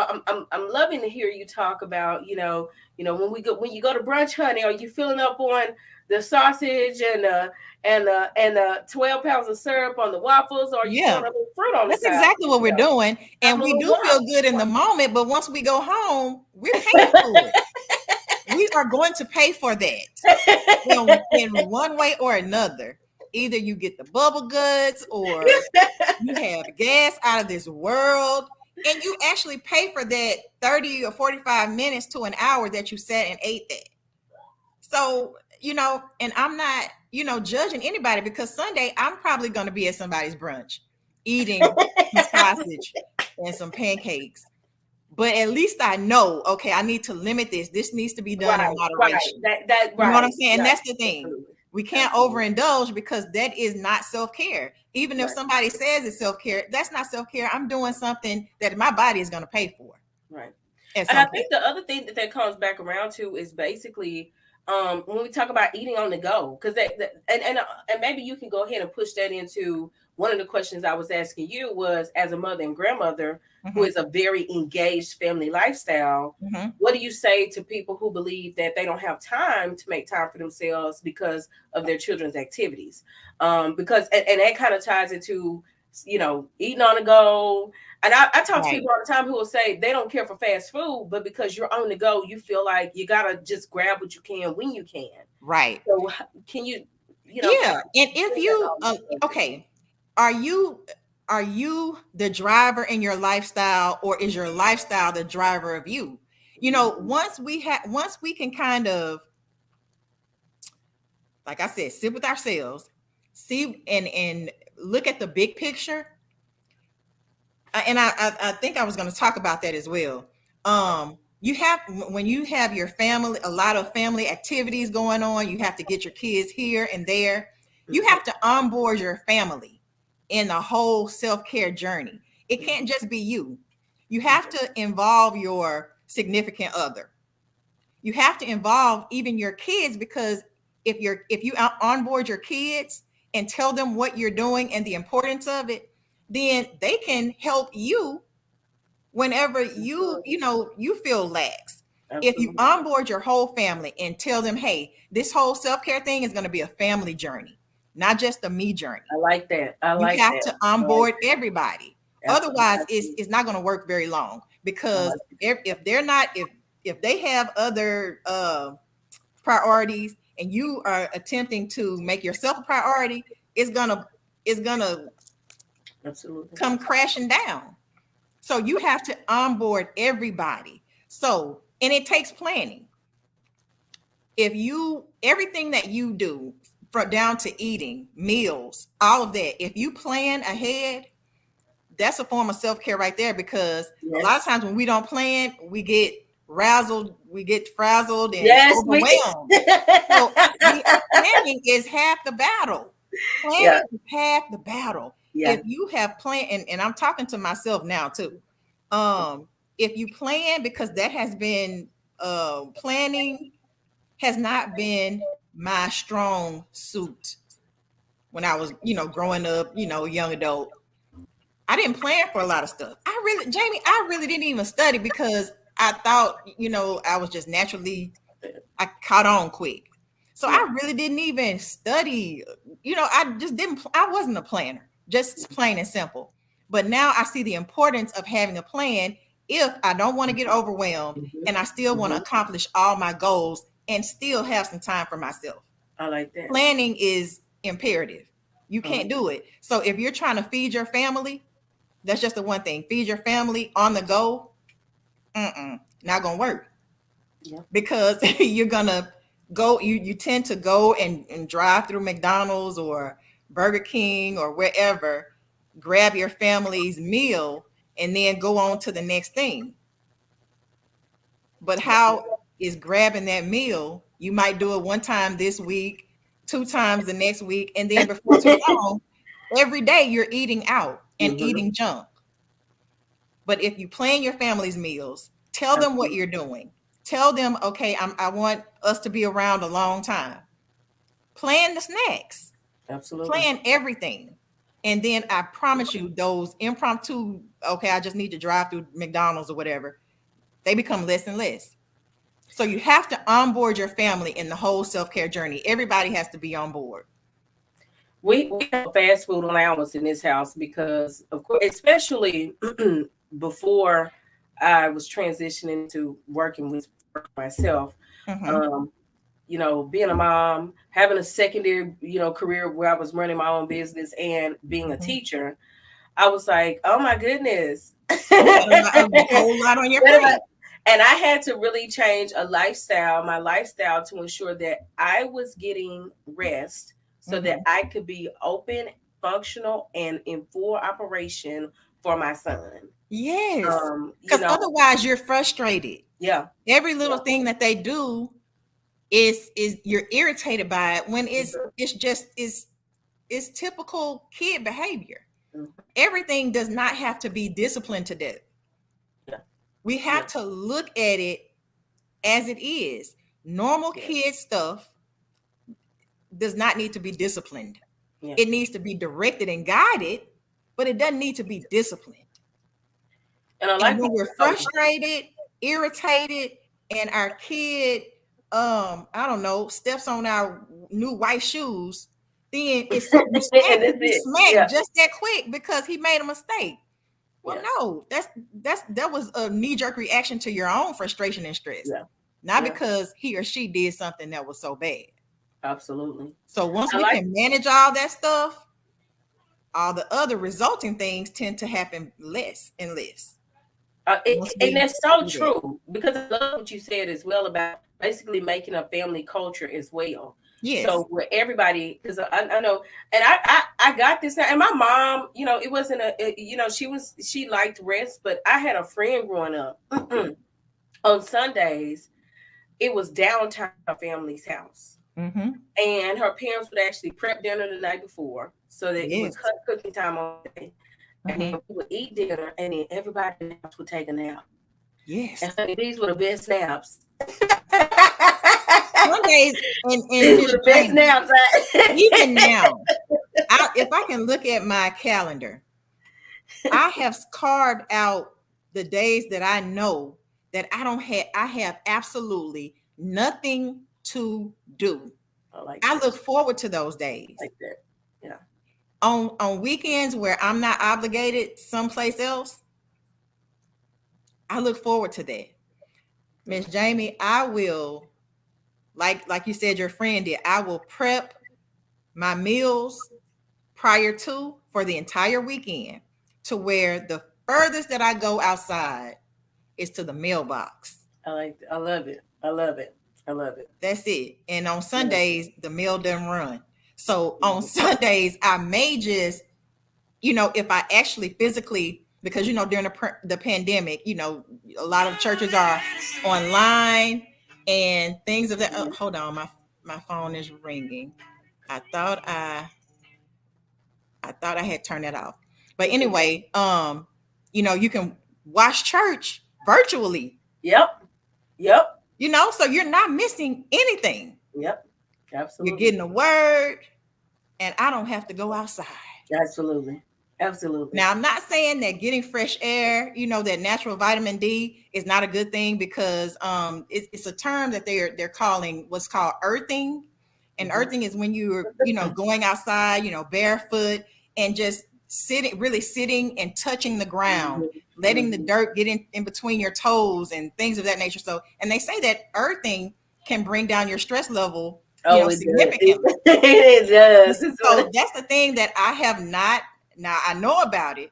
I'm loving to hear you talk about, when you go to brunch, honey, are you filling up on the sausage and 12 pounds of syrup on the waffles, or are you Yeah. throwing a little fruit on the That's side? exactly what we're doing. Have And a we little do feel guac. good in the moment, but once we go home, we're paying for it. We are going to pay for that in one way or another. Either you get the bubble guts or you have gas out of this world, and you actually pay for that 30 or 45 minutes to an hour that you sat and ate that. So, and I'm not, judging anybody, because Sunday I'm probably going to be at somebody's brunch eating some sausage and some pancakes. But at least I know, okay, I need to limit this. This needs to be done in Right. moderation. That You know what I'm right. saying? And Right. that's the thing. Absolutely. We can't Absolutely. overindulge, because that is not self-care. Even if Right. somebody says it's self-care, that's not self-care. I'm doing something that my body is going to pay for Right. at And I some point. think the other thing that comes back around to is basically when we talk about eating on the go, because and maybe you can go ahead and push that into one of the questions I was asking you was, as a mother and grandmother who Hmm. is a very engaged family lifestyle, Hmm. what do you say to people who believe that they don't have time to make time for themselves because of their children's activities? Because and that kind of ties into eating on the go. And I talk to Right. people all the time who will say they don't care for fast food, but because you're on the go, you feel like you gotta just grab what you can when you can. Right. So can you, kind Yeah. of And if put that you, all into context? okay, are you the driver in your lifestyle, or is your lifestyle the driver of you? Once we can kind of, like I said, sit with ourselves, see and look at the big picture. And I think I was going to talk about that as well. Okay. You have, when you have your family, a lot of family activities going on, you have to get your kids here and there. You Mhm. have to onboard your family in the whole self-care journey. It Mhm. can't just be you. You have Mhm. to involve your significant other. You have to involve even your kids, because if you onboard your kids and tell them what you're doing and the importance of it, then they can help you whenever Absolutely. you feel lax. If you Absolutely. onboard your whole family and tell them, hey, this whole self-care thing is going to be a family journey, not just a me journey. I like that. I You like have that. to I like onboard everybody. that. Absolutely. Otherwise, Absolutely. it's not going to work very long, I because like that. if they're not, if they have other priorities, and you are attempting to make yourself a priority, it's gonna Absolutely. come crashing down. So you have to onboard everybody. So, and it takes planning. If you, everything that you do, from down to eating, meals, all of that, if you plan ahead, that's a form of self-care right there, because a lot of Yes. times when we don't plan, we get razzled, we get frazzled and Yes, we. overwhelmed. So planning is half the battle. Yeah. Planning is half the battle. Yeah. If you have planned, and I'm talking to myself now too. If you plan, because that has been planning has not been my strong suit when I was, growing up, young adult. I didn't plan for a lot of stuff. Jamie, I really didn't even study because I thought, I was just naturally, I caught on quick. So Yeah. I really didn't even study. I just didn't, I wasn't a planner, just plain and simple. But now I see the importance of having a plan if I don't want to get overwhelmed Mhm. and I still want to Mhm. accomplish all my goals and still have some time for myself. I like that. Planning is imperative. You can't do it. So if you're trying to feed your family, that's just the one thing. Feed your family on the go. Not gonna work, Yeah. because you're gonna go. You tend to go and drive through McDonald's or Burger King or wherever, grab your family's meal, and then go on to the next thing. But how is grabbing that meal? You might do it one time this week, two times the next week, and then before too long, every day you're eating out and Mhm. eating junk. But if you plan your family's meals, tell them what Absolutely. you're doing. Tell them, okay, I want us to be around a long time. Plan the snacks, Absolutely. plan everything. And then I promise you, those impromptu, okay, I just need to drive through McDonald's or whatever, they become less and less. So you have to onboard your family in the whole self-care journey. Everybody has to be on board. We have a fast food allowance in this house because, of course, especially before I was transitioning to working with myself. Mm-hmm. Um, being a mom, having a secondary, career where I was running my own business and being a Mm-hmm. teacher, I was like, oh my goodness. You got a whole lot on your What am I? plate. And I had to really change my lifestyle to ensure that I was getting rest so that Mm-hmm. I could be open, functional, and in full operation for my son. Yes. Um, you Because know, otherwise you're frustrated. yeah, Every little yeah, thing that they do is you're irritated by it, when mhm, it's just is typical kid behavior. mhm, Everything does not have to be disciplined to death. yeah, We yeah, have to look at it as it is. Normal yes, kid stuff does not need to be disciplined. yeah. It needs to be directed and guided, but it doesn't need to be disciplined. And I And like when what we're you're talking about. frustrated, irritated, and our kid, I don't know, steps on our new white shoes, then it's And that's you it. smack Yeah, just that quick because he made a mistake. Well, yeah, no, that was a knee-jerk reaction to your own frustration and stress, yeah, not yeah. because he or she did something that was so bad. Absolutely. So once I we like. can manage all that stuff, all the other resulting things tend to happen less and less. Once And we that's so do that. true because I love what you said as well about basically making a family culture as well. Yes. So where everybody, because I know, and I got this now, and my mom, it wasn't she liked rest, but I had a friend growing up on Sundays. It was downtime at our family's house, Mm-hmm. and her parents would actually prep dinner the night before so that it would Yes. cut cooking time on the day, and then Mm-hmm. we would eat dinner, and then everybody in the house would take a nap. Yes. And honey, these were the best naps. Some days, and These were Miss the best Jamie, naps. even now, if I can look at my calendar, I have carved out the days that I know that I have absolutely nothing to do. I like I that. look forward to those days. Like that. Yeah. On weekends where I'm not obligated someplace else, I look forward to that. Miss Jamie, I will, like you said your friend did, I will prep my meals prior to for the entire weekend, to where furthest that I go outside is to the mailbox. I love it. I love it. I love it. That's it. And on Yes. Sundays, the mail doesn't run. So on Mhm. Sundays, I may just, if I actually physically, because, during the pandemic, a lot of churches are online and things of that. Oh, hold on, my phone is ringing. I thought I had turned that off. But It's okay. anyway, you can watch church virtually, Yep. Yep. so you're not missing anything. Yep. You're Absolutely. getting a word, and I don't have to go outside. Absolutely. Absolutely. Now, I'm not saying that getting fresh air, that natural vitamin D is not a good thing, because it's a term that they're calling what's called earthing. And earthing is when you're, going outside, barefoot, and just sitting and touching the ground, letting the dirt get in between your toes and things of that nature. So, and they say that earthing can bring down your stress level, Oh, it significantly. does. It does. So that's the thing that I have not. Now I know about it,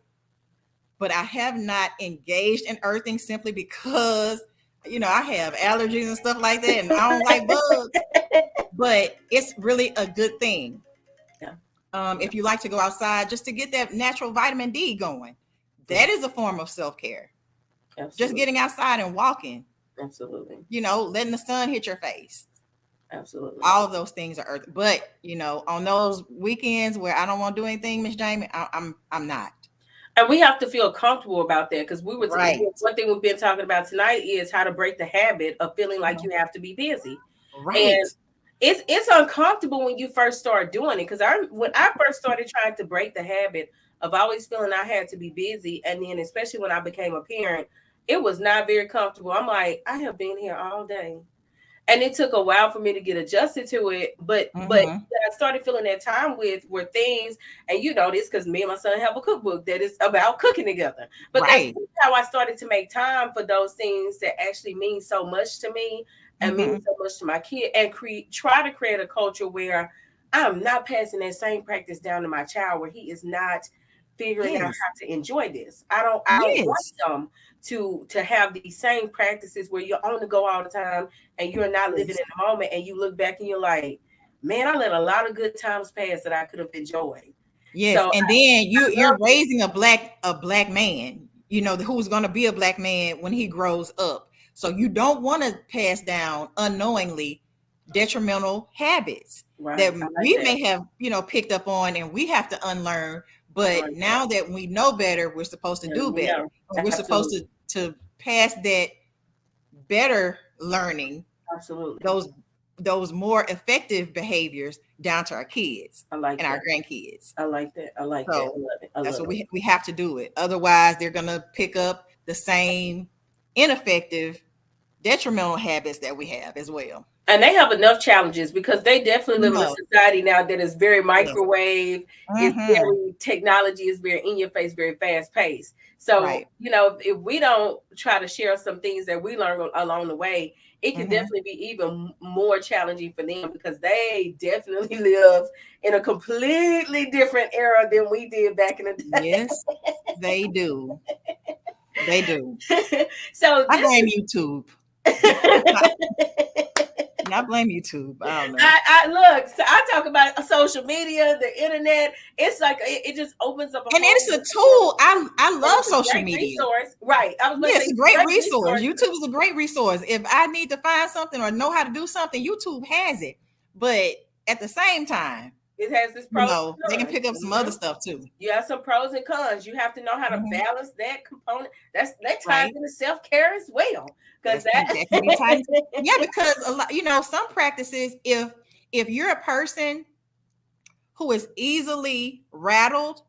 but I have not engaged in earthing, simply because, I have allergies and stuff like that, and I don't like bugs. But it's really a good thing. Yeah. If you like to go outside, just to get that natural vitamin D going, that is a form of self-care. Absolutely. Just getting outside and walking, Absolutely. letting the sun hit your face. Absolutely. All of those things are earth. But, on those weekends where I don't want to do anything, Miss Jamie, I'm not. And we have to feel comfortable about that, because Right. one thing we've been talking about tonight is how to break the habit of feeling like you have to be busy. Right. And it's uncomfortable when you first start doing it, because when I first started trying to break the habit of always feeling I had to be busy, and then especially when I became a parent, it was not very comfortable. I'm like, I have been here all day. And it took a while for me to get adjusted to it, but I started feeling that time with were things, and this because me and my son have a cookbook that is about cooking together. But that's Right. how I started to make time for those things that actually mean so much to me and mean so much to my kid, and try to create a culture where I'm not passing that same practice down to my child, where he is not figuring out Yes. how to enjoy this. I don't want Yes. them to have these same practices where you're on the go all the time and you're not living in the moment, and you look back and you're like, man, I let a lot of good times pass that I could have enjoyed. Yes. So And then I you're love it. raising a black man, who's going to be a black man when he grows up. So you don't want to pass down unknowingly detrimental habits that Right. I like we that. may have, picked up on, and we have to unlearn. I But like that. now that we know better, we're supposed to Yeah, do we better. are. We're supposed Absolutely. to pass that better learning, Absolutely. those more effective behaviors down to our kids I like and our that. grandkids. I like that. I like that. I So love it. I that's love what it. we have to do it. Otherwise, they're gonna pick up the same ineffective, detrimental habits that we have as well. And they have enough challenges, because they definitely live in a No. society now that is very Yes. microwave, is Mm-hmm. very technology, is very in your face, very fast paced. So, Right. if we don't try to share some things that we learn along the way, it can Mm-hmm. definitely be even more challenging for them, because they definitely live in a completely different era than we did back in the Yes, they do. They do. day. So I this blame is YouTube. I blame YouTube. I don't know. I look. So I talk about social media, the internet. It's like it just opens up a And whole it's a new world, tool. I and love it's a social great media. resource. Right. I was going to say Yes, a it's a great great resource. resource. YouTube is a great resource. If I need to find something or know how to do something, YouTube has it. But at the same time, It has its pros they and can cons. pick up some other stuff too. You have some pros and cons. You have to know how to Mhm. balance that component. That ties Right. into self care as well, because That can be tied into, yeah, because a lot, some practices, if you're a person who is easily rattled,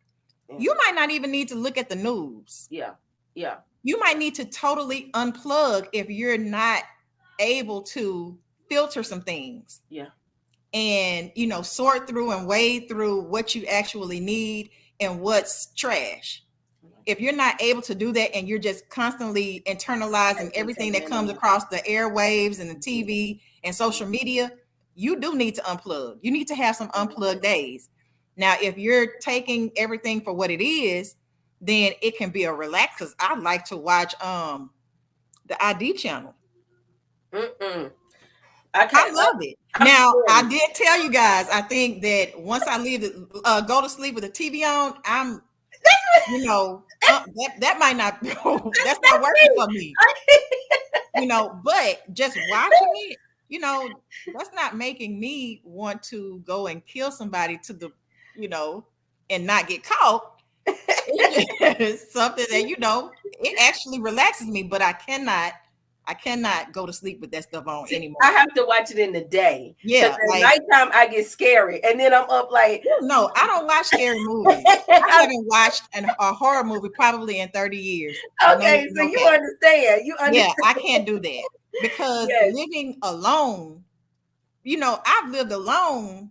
you might not even need to look at the news. yeah, yeah, You might need to totally unplug if you're not able to filter some things yeah. and sort through and wade through what you actually need and what's trash. If you're not able to do that, and you're just constantly internalizing everything Taking that it comes in. across the airwaves and the TV and social media, you do need to unplug. You need to have some unplugged days. Now, if you're taking everything for what it is, then it can be a relax. Because I like to watch the ID channel. Mm-mm. I I can't. love it. I'm Now, I sorry. did tell you guys, I think that once I leave go to sleep with the TV on, I'm, that might not, that's not That's working me. for me, but just watching it, that's not making me want to go and kill somebody you know, and not get caught. It's just something that, it actually relaxes me, but I cannot go to sleep with that stuff on See, I anymore. have to watch it in the day because Yeah, at like, nighttime I get scary, and then I'm up like, no, I don't watch scary movies. I haven't watched a horror movie probably in 30 years. No, okay, so no you cap. understand. You Yeah, understand. I can't do that because Yes. living alone, I've lived alone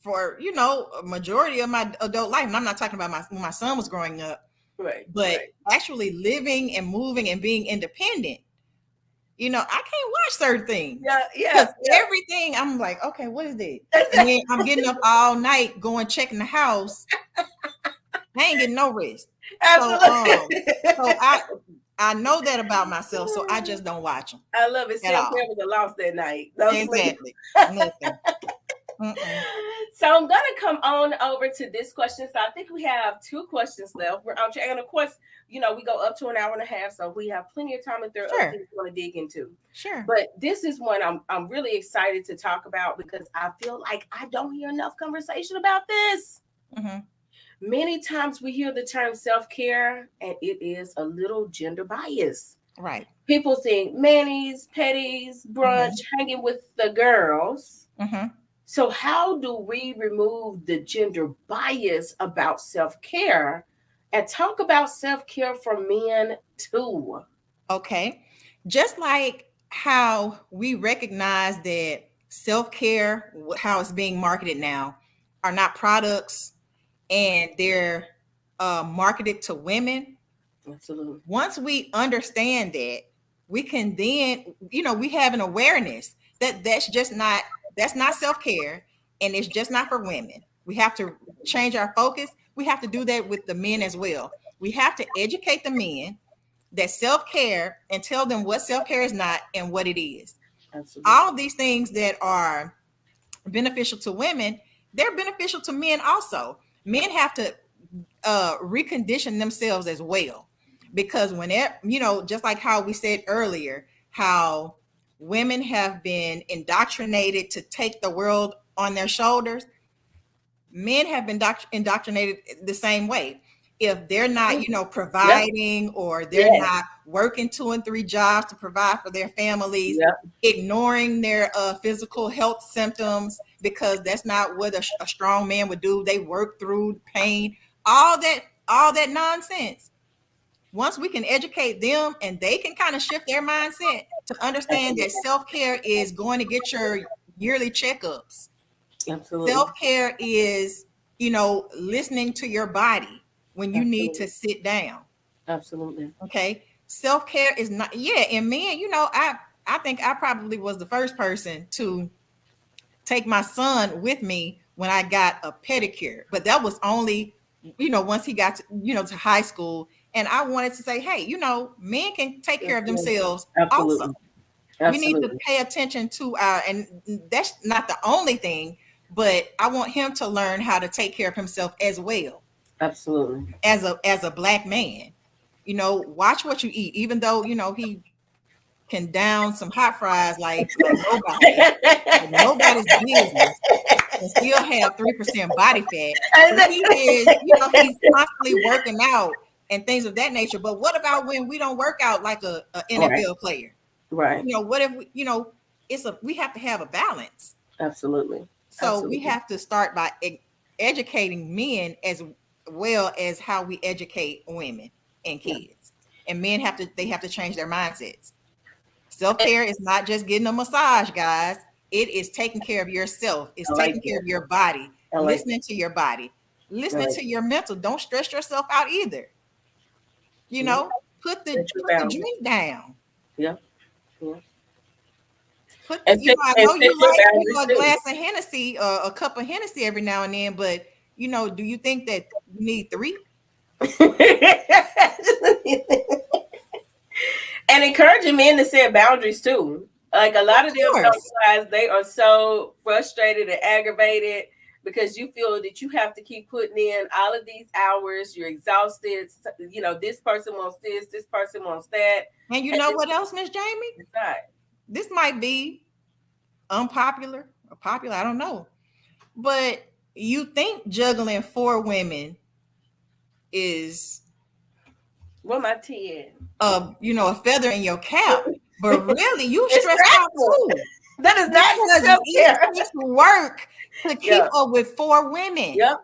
for, a majority of my adult life. And I'm not talking about when my son was growing up, Right. but Right. actually living and moving and being independent, I can't watch certain things Yeah. Yeah. because Yeah. everything I'm like, okay, what is that? And then I'm getting up all night going checking the house. I ain't getting no rest. So Absolutely. so I know that about myself, so I just don't watch them I love it. at Self care all. was a loss that night. No sleep. Exactly. Nothing. Mm-mm. So I'm gonna come on over to this question. So I think we have two questions left. And of course, we go up to an hour and a half, so we have plenty of time if there are other Sure. things you want to dig into. Sure. But this is one I'm really excited to talk about because I feel like I don't hear enough conversation about this. Mm-hmm. Many times we hear the term self care, and it is a little gender biased. Right. People think manis, petties, brunch, Mm-hmm. hanging with the girls. Mm-hmm. So, how do we remove the gender bias about self care and talk about self care for men too? Okay. Just like how we recognize that self-care, how it's being marketed now, are not products and they're marketed to women. Absolutely. Once we understand that, we can then, we have an awareness that that's not self-care and it's just not for women. We have to change our focus. We have to do that with the men as well. We have to educate the men that self-care and tell them what self-care is not and what it is. Absolutely. All these things that are beneficial to women, they're beneficial to men also. Men have to recondition themselves as well, because whenever, just like how we said earlier, how women have been indoctrinated to take the world on their shoulders, men have been indoctrinated the same way. If they're not, Yep. providing, or they're Yes. not working 2 and 3 jobs to provide for their families, Yep. ignoring their physical health symptoms because that's not what a strong man would do. They work through pain, all that nonsense. Once we can educate them and they can kind of shift their mindset to understand that Absolutely. self-care is going to get your yearly checkups. Absolutely. Self-care is, listening to your body when you need Absolutely. to sit down. Absolutely. Okay. Self-care is not, yeah. And men, I think I probably was the first person to take my son with me when I got a pedicure, but that was only, once he got to high school. And I wanted to say, hey, men can take care of Absolutely. themselves also. Absolutely. We need to Absolutely. pay attention to and that's not the only thing, but I want him to learn how to take care of himself as well Absolutely. as a black man. Watch what you eat, even though, he can down some hot fries like nobody's business, and still have 3% body fat. But he's constantly working out and things of that nature. But what about when we don't work out like a Right. NFL player? Right. What if we have to have a balance. Absolutely. So we Absolutely. have to start by educating men as well as how we educate women and Yeah. kids. And men have to change their mindsets. Self-care is not just getting a massage, guys. It is taking care of yourself. It's I like taking care that. of your body, I like listening to your body, that. I listening like to your mental. Don't stress yourself out either. You that. know, put the Set your put the boundaries. drink down. Yeah. Yeah. Put And set, I and know set you your like, boundaries a too. glass of Hennessy, a cup of Hennessy every now and then, but do you think that you need 3? And encouraging men to set boundaries too. Like a lot Of of them don't course. realize they are so frustrated and aggravated because you feel that you have to keep putting in all of these hours. You're exhausted. You know, this person wants this person wants that. And you And know what else, Miss Jamie? it's not. This might be unpopular or popular, I don't know. But you think juggling 4 women is What my tea at? a feather in your cap, but really you It's stress out stressful. too That is not because self care. it takes work to keep Yep. up with 4 women. Yep.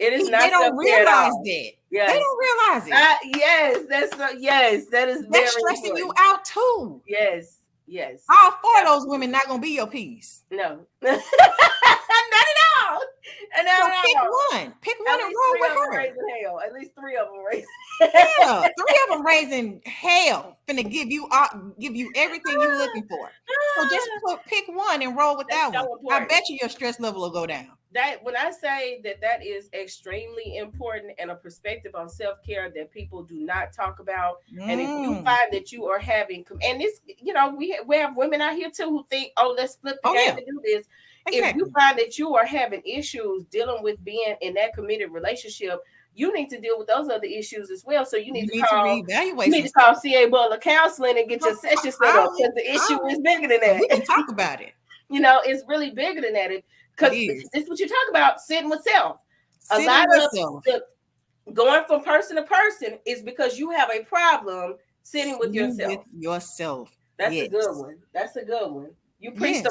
It is They not don't self care at realize all. that. They Yes. don't realize it. Yes. Yes. That is very That's stressing you important. out too. Yes. Yes. All 4 of those women not gonna be your piece. No. Not at all. Not So at pick all. one. Pick At one and least roll three with of them her. raising hell. At least three of them raising. Yeah, 3 of them raising hell, finna give you everything you looking for. So just pick one and roll with That's that one. so I important. bet you your stress level will go down. That when I say that is extremely important and a perspective on self-care that people do not talk about. And if you find that you are having, and this, we have women out here too who think, oh, let's flip the Oh game yeah, and do this. If you exactly. find that you are having issues dealing with being in that committed relationship, you need to deal with those other issues as well. So you You need to need to call reevaluate you need some to stuff. call CA Butler Counseling and get your session set up because the issue is bigger than We can that. talk about it. It's really bigger than that. It Because is this is what you talk about, sitting with self. A sitting lot with of self, the going from person to person is because you have a problem sitting with sitting with yourself. yourself. That's a Yes, good one. That's a good one. yes,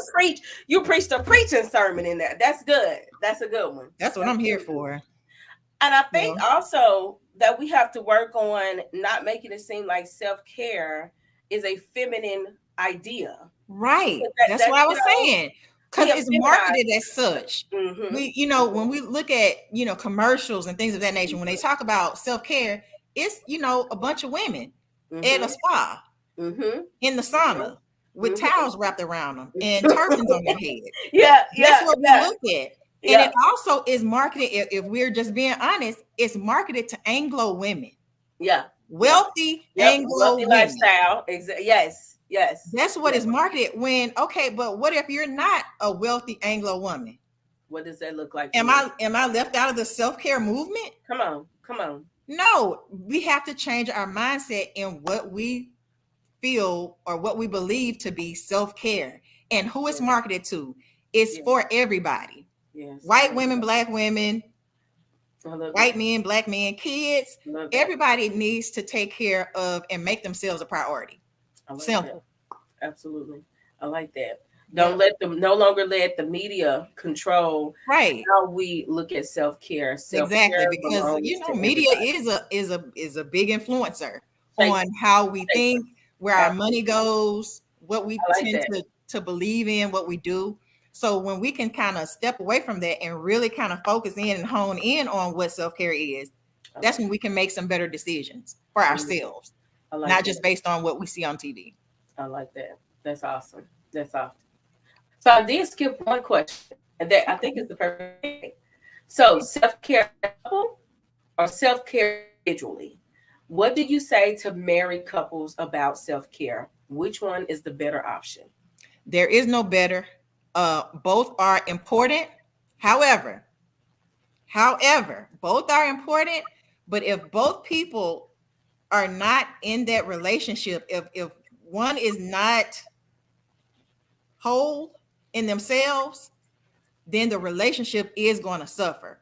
You preached a preaching sermon in there. That's good. That's a good one. that's what That's I'm here really good. for. And I You know, think also that we have to work on not making it seem like self-care is a feminine idea. right? Because that, That's that what I you was know, saying. we Because have it's feminized marketed as it. such. Mm-hmm. When we look at commercials and things of that nature, when they talk about self care, it's a bunch of women at a Mm-hmm. spa Mm-hmm. in the sauna with Mm-hmm. towels wrapped around them and turbans on their head. Yeah, That's yeah, what we yeah, look at. And yeah, it also is marketed, if we're just being honest, it's marketed to Anglo women, yeah, yeah. wealthy Yep. Anglo Wealthy women. lifestyle. Yes, yes, That's what yes. is marketed okay, but what if you're not a wealthy Anglo woman? What does that look like for Am you? I left out of the self-care movement? Come on, come on. No, we have to change our mindset in what we feel or what we believe to be self-care and who it's Yes, marketed to. It's yes, for everybody. yes. I White love women, that. black women, I love white that. men, black men, kids. I love that. Everybody needs to take care of and make themselves a priority. I like that. Simple. Absolutely. I like that. Don't Yep. let them no longer let the media control Right. how we look at self-care. Exactly, Self-care because belongs to media everybody. is a big influencer Take on how we take think, where our money absolutely. goes, what we I like tend that. to believe in, what we do. So when we can kind of step away from that and really kind of focus in and hone in on what self-care is, I that's like when we can make some better decisions for that. ourselves, I like not that. just based on what we see on TV. I like that. That's awesome. That's awesome. So I did skip one question, and that I think Okay. is the perfect thing. So self-care as a couple or self-care individually? What do you say to married couples about self-care? Which one is the better option? There is no better. Both are important. However, both are important, but if both people are not in that relationship, if one is not whole in themselves, then the relationship is going to suffer.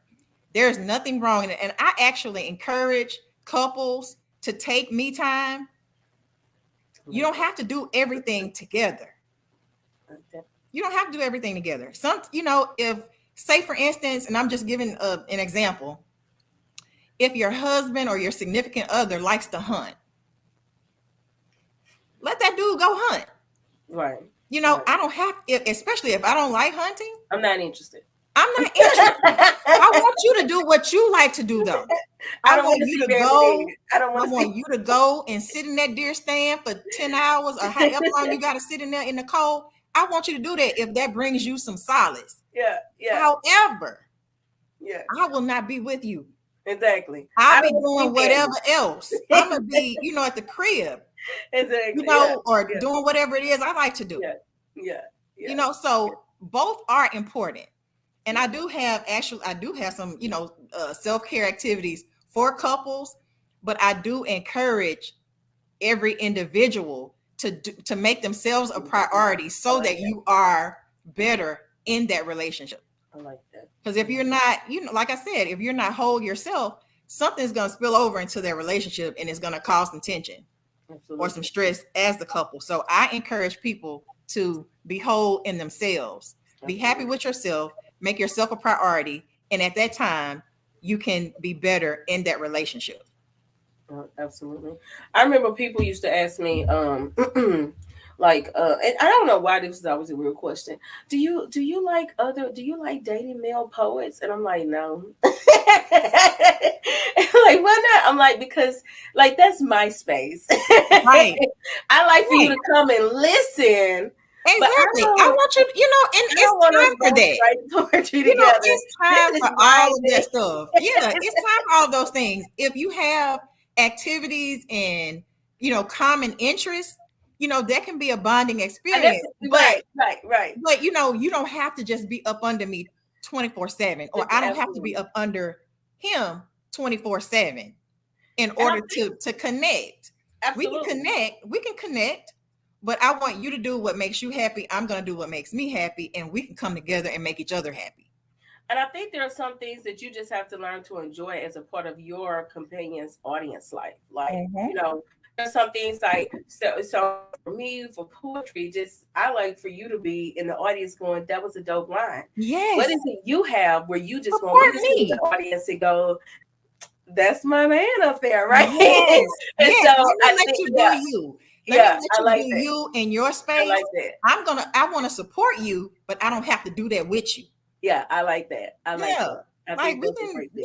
There's nothing wrong in it. And I actually encourage couples to take me time. I You like don't that. have to do everything together. I like that. You don't have to do everything together. If, say for instance, and I'm just giving an example, if your husband or your significant other likes to hunt, let that dude go hunt. Right. Right. I don't have, especially if I don't like hunting, I'm not interested. I'm not interested. I want you to do what you like to do, though. I I don't want want to you see to Beverly go. David. I don't I want to want see. you to go and sit in that deer stand for 10 hours or however long you got to sit in there in the cold. I want you to do that if that brings you some solace. Yeah. Yeah. However, Yeah. I will not be with you. Exactly. I I'll be don't want to doing see family. whatever else. I'm gonna be, at the crib, Exactly. Yeah. or Yeah. doing whatever it is I like to do. Yeah. Yeah. Yeah. So both are important. And Yeah. I do have some, self-care activities for couples, but I do encourage every individual to make themselves a priority I so like that that. you are better in that relationship. I like that. Because I if like you're not, like I said, if you're not whole yourself, something's going to spill over into their relationship and it's going to cause some tension that. or some Absolutely. stress as the couple. So I encourage people to be whole in themselves, be happy Absolutely. with yourself, make yourself a priority. And at that time, you can be better in that relationship. Absolutely. I remember people used to ask me, like, and I don't know why this is always a real question. Do you like dating male poets? And I'm like, no. Like, why not? I'm like, because like that's my space. Right. I like for you Right. to come and listen, but Exactly. I want you, and I it's don't want us time for both that. writing poetry together. It's This time is for my all of that thing. stuff. Yeah, it's time for all those things. If you have activities and, common interests, that can be a bonding And that's experience. But right, right, right. you don't have to just be up under me 24/7, or I don't have to be Absolutely. up under him 24/7 in And I order think to connect. absolutely. We can connect, but I want you to do what makes you happy. I'm going to do what makes me happy, and we can come together and make each other happy. And I think there are some things that you just have to learn to enjoy as a part of your companion's audience life. Like, Mhm. there's some things like so for me for poetry, just I like for you to be in the audience going, that was a dope line. What Yes, is it you have where you just gonna support listen to the me. audience and go, that's my man up there, right? Yes, And yes. so Let me I let think, you do yeah, you. Let me yeah, let I you like do that. you in your I space. like that. I want to support you, but I don't have to do that with you. Yeah, I like that. I like Yeah. that. I Like think we that's a can, great thing.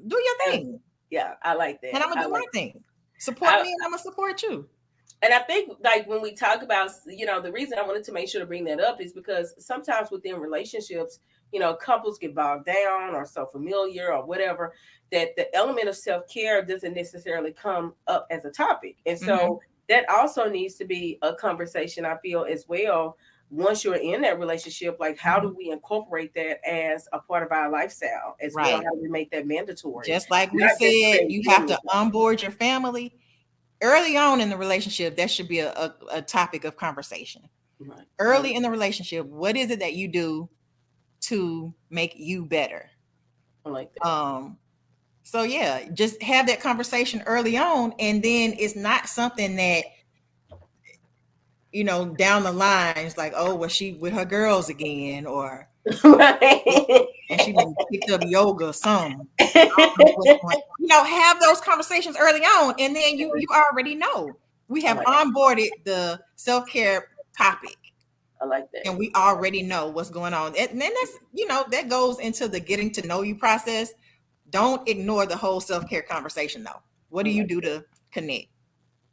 do your And thing. yeah, I like And that. I'm gonna I do my like thing. Support I me and I'm gonna support you. and I think like when we talk about, the reason I wanted to make sure to bring that up is because sometimes within relationships, couples get bogged down or so familiar or whatever, that the element of self-care doesn't necessarily come up as a topic. And Hmm. so that also needs to be a conversation, I feel, as well. Once you're in that relationship, like how do we incorporate that as a part of our lifestyle as well? Right. How do we make that mandatory? Just like we Not just said, create you have feelings. to onboard your family early on in the relationship. That should be a topic of conversation. Right, right. Early in the relationship, what is it that you do to make you better? I like that. Um, so yeah, just have that conversation early on, and then it's not something that down the line it's like, oh, was she with her girls again, or Right. and she done picked up yoga or something. I don't know what's going. Have those conversations early on, and then you already know we I have like onboarded the self-care topic, I like that. and we already know what's going on. And then that's that goes into the getting to know you process. Don't ignore the whole self-care conversation though. What I do you like do that. to connect?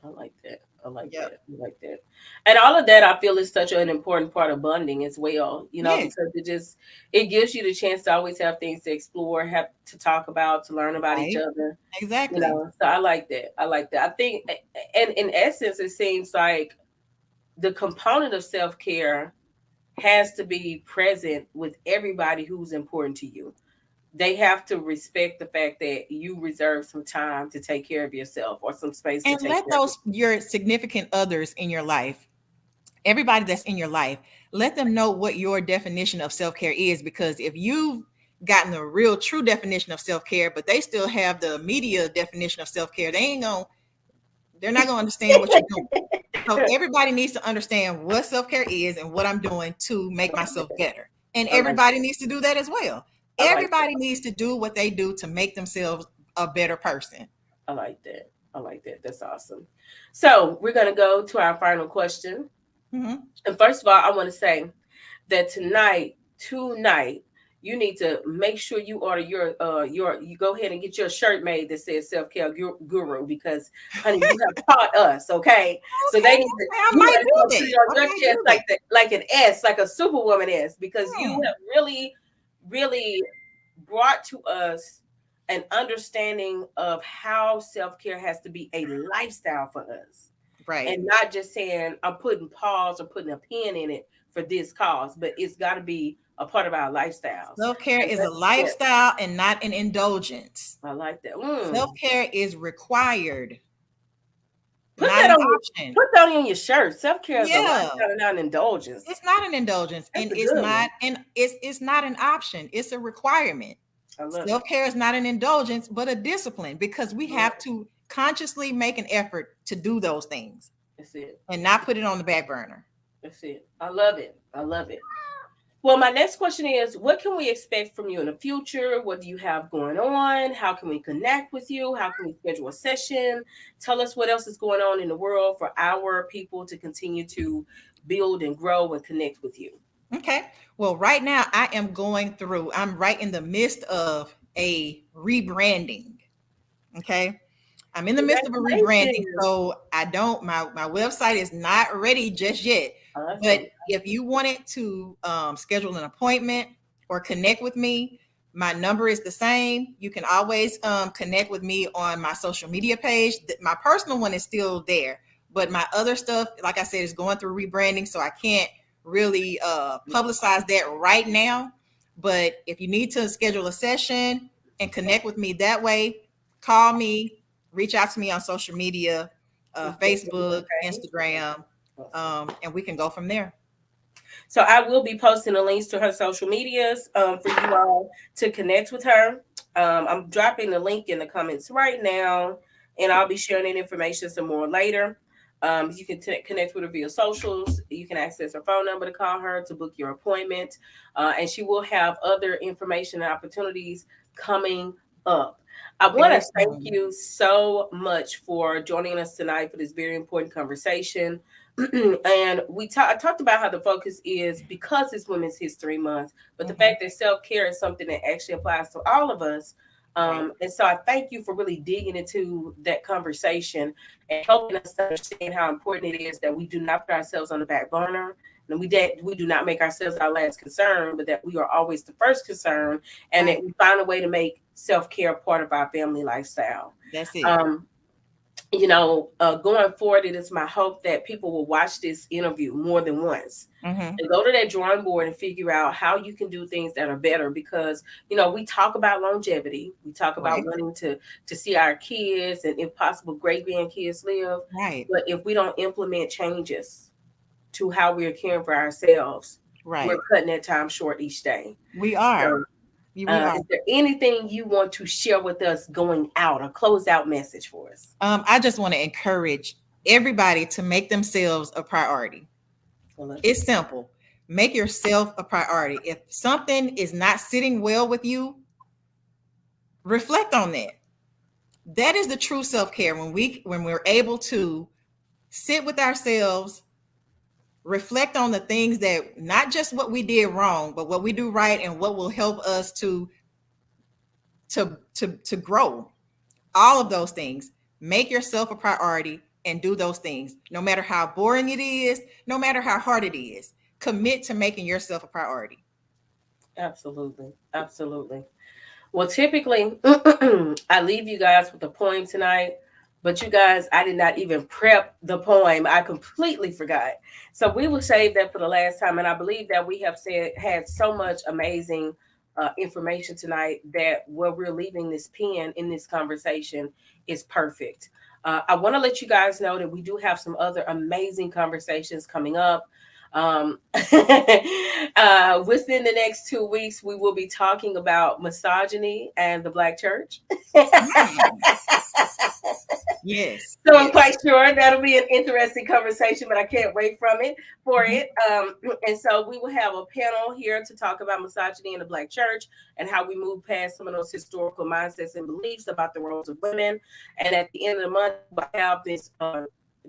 I like that. I like Yep. that. I like that. And all of that I feel is such an important part of bonding as well, Yes. because it gives you the chance to always have things to explore, have to talk about, to learn about each Right. other. Exactly. So I like that. I like that. I think and in essence it seems like the component of self-care has to be present with everybody who's important to you. They have to respect the fact that you reserve some time to take care of yourself or some space to And take let care of those your significant others in your life, everybody that's in your life, let them know what your definition of self-care is, because if you've gotten a real true definition of self-care but they still have the media definition of self-care, they're not going to understand what you're doing. So it. everybody needs to understand what self-care is and what I'm doing to make myself better. And I like everybody that. needs to do that as well. I like that. Everybody needs to do what they do to make themselves a better person. I like that. I like that. That's awesome. So we're gonna go to our final question. Mhm. And first of all, I want to say that tonight, you need to make sure you order you go ahead and get your shirt made that says self care guru, because honey, you have taught us, okay? So Okay, they need to okay, I you might have do to put that. it on I your might chest do that. like an S, like a superwoman S, because you Hmm. have really, really brought to us an understanding of how self-care has to be a lifestyle for us, Right. and not just saying I'm putting pause or putting a pin in it for this cause, but it's got to be a part of our lifestyles. Self-care And is a yeah, lifestyle and not an indulgence. I like that. Self-care is required, Put not that an on your option. put that on your shirt. Self care is a Yeah. lifestyle and not an indulgence. It's not an indulgence That's and a good one. it's not an option. It's a requirement. I love it. Self-care is not an indulgence, but a discipline because we Yeah, have to consciously make an effort to do those things that's it. and not put it on the back burner. That's it. I love it. I love it. Well, my next question is, what can we expect from you in the future? What do you have going on? How can we connect with you? How can we schedule a session? Tell us what else is going on in the world for our people to continue to build and grow and connect with you. Okay. Well, right now I'm right in the midst of a rebranding. Okay. I'm in the midst of a rebranding. Congratulations. So my website is not ready just yet. But Awesome. if you wanted to schedule an appointment or connect with me, my number is the same. You can always connect with me on my social media page. My personal one is still there, but my other stuff, like I said, is going through rebranding. So I can't really publicize that right now. But if you need to schedule a session and connect with me that way, call me, reach out to me on social media, Facebook, Okay. Instagram, and we can go from there. So I will be posting the links to her social medias for you all to connect with her. I'm dropping the link in the comments right now, and I'll be sharing that information some more later. You can connect with her via socials. You can access her phone number to call her to book your appointment, and she will have other information and opportunities coming up. I want Very to thank soon. you so much for joining us tonight for this very important conversation. And I talked about how the focus is because it's Women's History Month, but the Mhm. fact that self care is something that actually applies to all of us. Right. And so I thank you for really digging into that conversation and helping us to understand how important it is that we do not put ourselves on the back burner. And we do not make ourselves our last concern, but that we are always the first concern, and that Right. we find a way to make self care part of our family lifestyle. That's it. Um, going forward, it is my hope that people will watch this interview more than once Hmm. and go to that drawing board and figure out how you can do things that are better. Because we talk about longevity, we talk about Right. wanting to see our kids and, if possible, great grandkids live. Right. But if we don't implement changes to how we're caring for ourselves, we're Right. cutting that time short each day. We are. So, We are. is there anything you want to share with us going out, a closeout message for us? I just want to encourage everybody to make themselves a priority. I love it. It's simple. Make yourself a priority. If something is not sitting well with you, reflect on that. That is the true self-care when we're able to sit with ourselves, reflect on the things that not just what we did wrong, but what we do right and what will help us to grow. All of those things. Make yourself a priority and do those things. No matter how boring it is, no matter how hard it is, commit to making yourself a priority. Absolutely. Absolutely. Well, typically, I leave you guys with a poem tonight, but you guys, I did not even prep the poem. I completely forgot. So we will save that for the last time. And I believe that we have had so much amazing information tonight that where we're leaving this pen in this conversation is perfect. I want to let you guys know that we do have some other amazing conversations coming up. Um, within the next 2 weeks, we will be talking about misogyny and the Black church. Mm. Yes, So I'm yes. quite sure that'll be an interesting conversation, but I can't wait for Mhm. it. And so we will have a panel here to talk about misogyny in the Black church and how we move past some of those historical mindsets and beliefs about the roles of women. And at the end of the month, we'll have this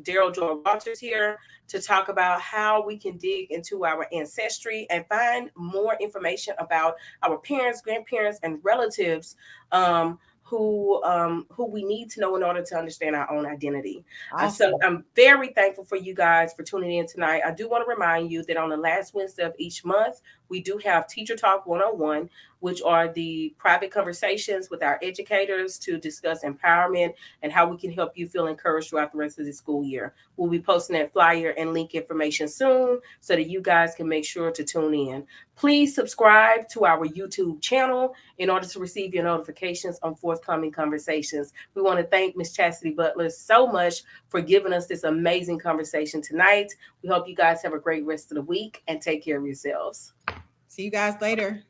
Daryl Joy Walters here to talk about how we can dig into our ancestry and find more information about our parents, grandparents, and relatives. Who we need to know in order to understand our own identity. So Awesome. I'm very thankful for you guys for tuning in tonight. I do want to remind you that on the last Wednesday of each month, we do have Teacher Talk 101, which are the private conversations with our educators to discuss empowerment and how we can help you feel encouraged throughout the rest of the school year. We'll be posting that flyer and link information soon so that you guys can make sure to tune in. Please subscribe to our YouTube channel in order to receive your notifications on forthcoming conversations. We want to thank Ms. Chastity Butler so much for giving us this amazing conversation tonight. We hope you guys have a great rest of the week and take care of yourselves. See you guys later.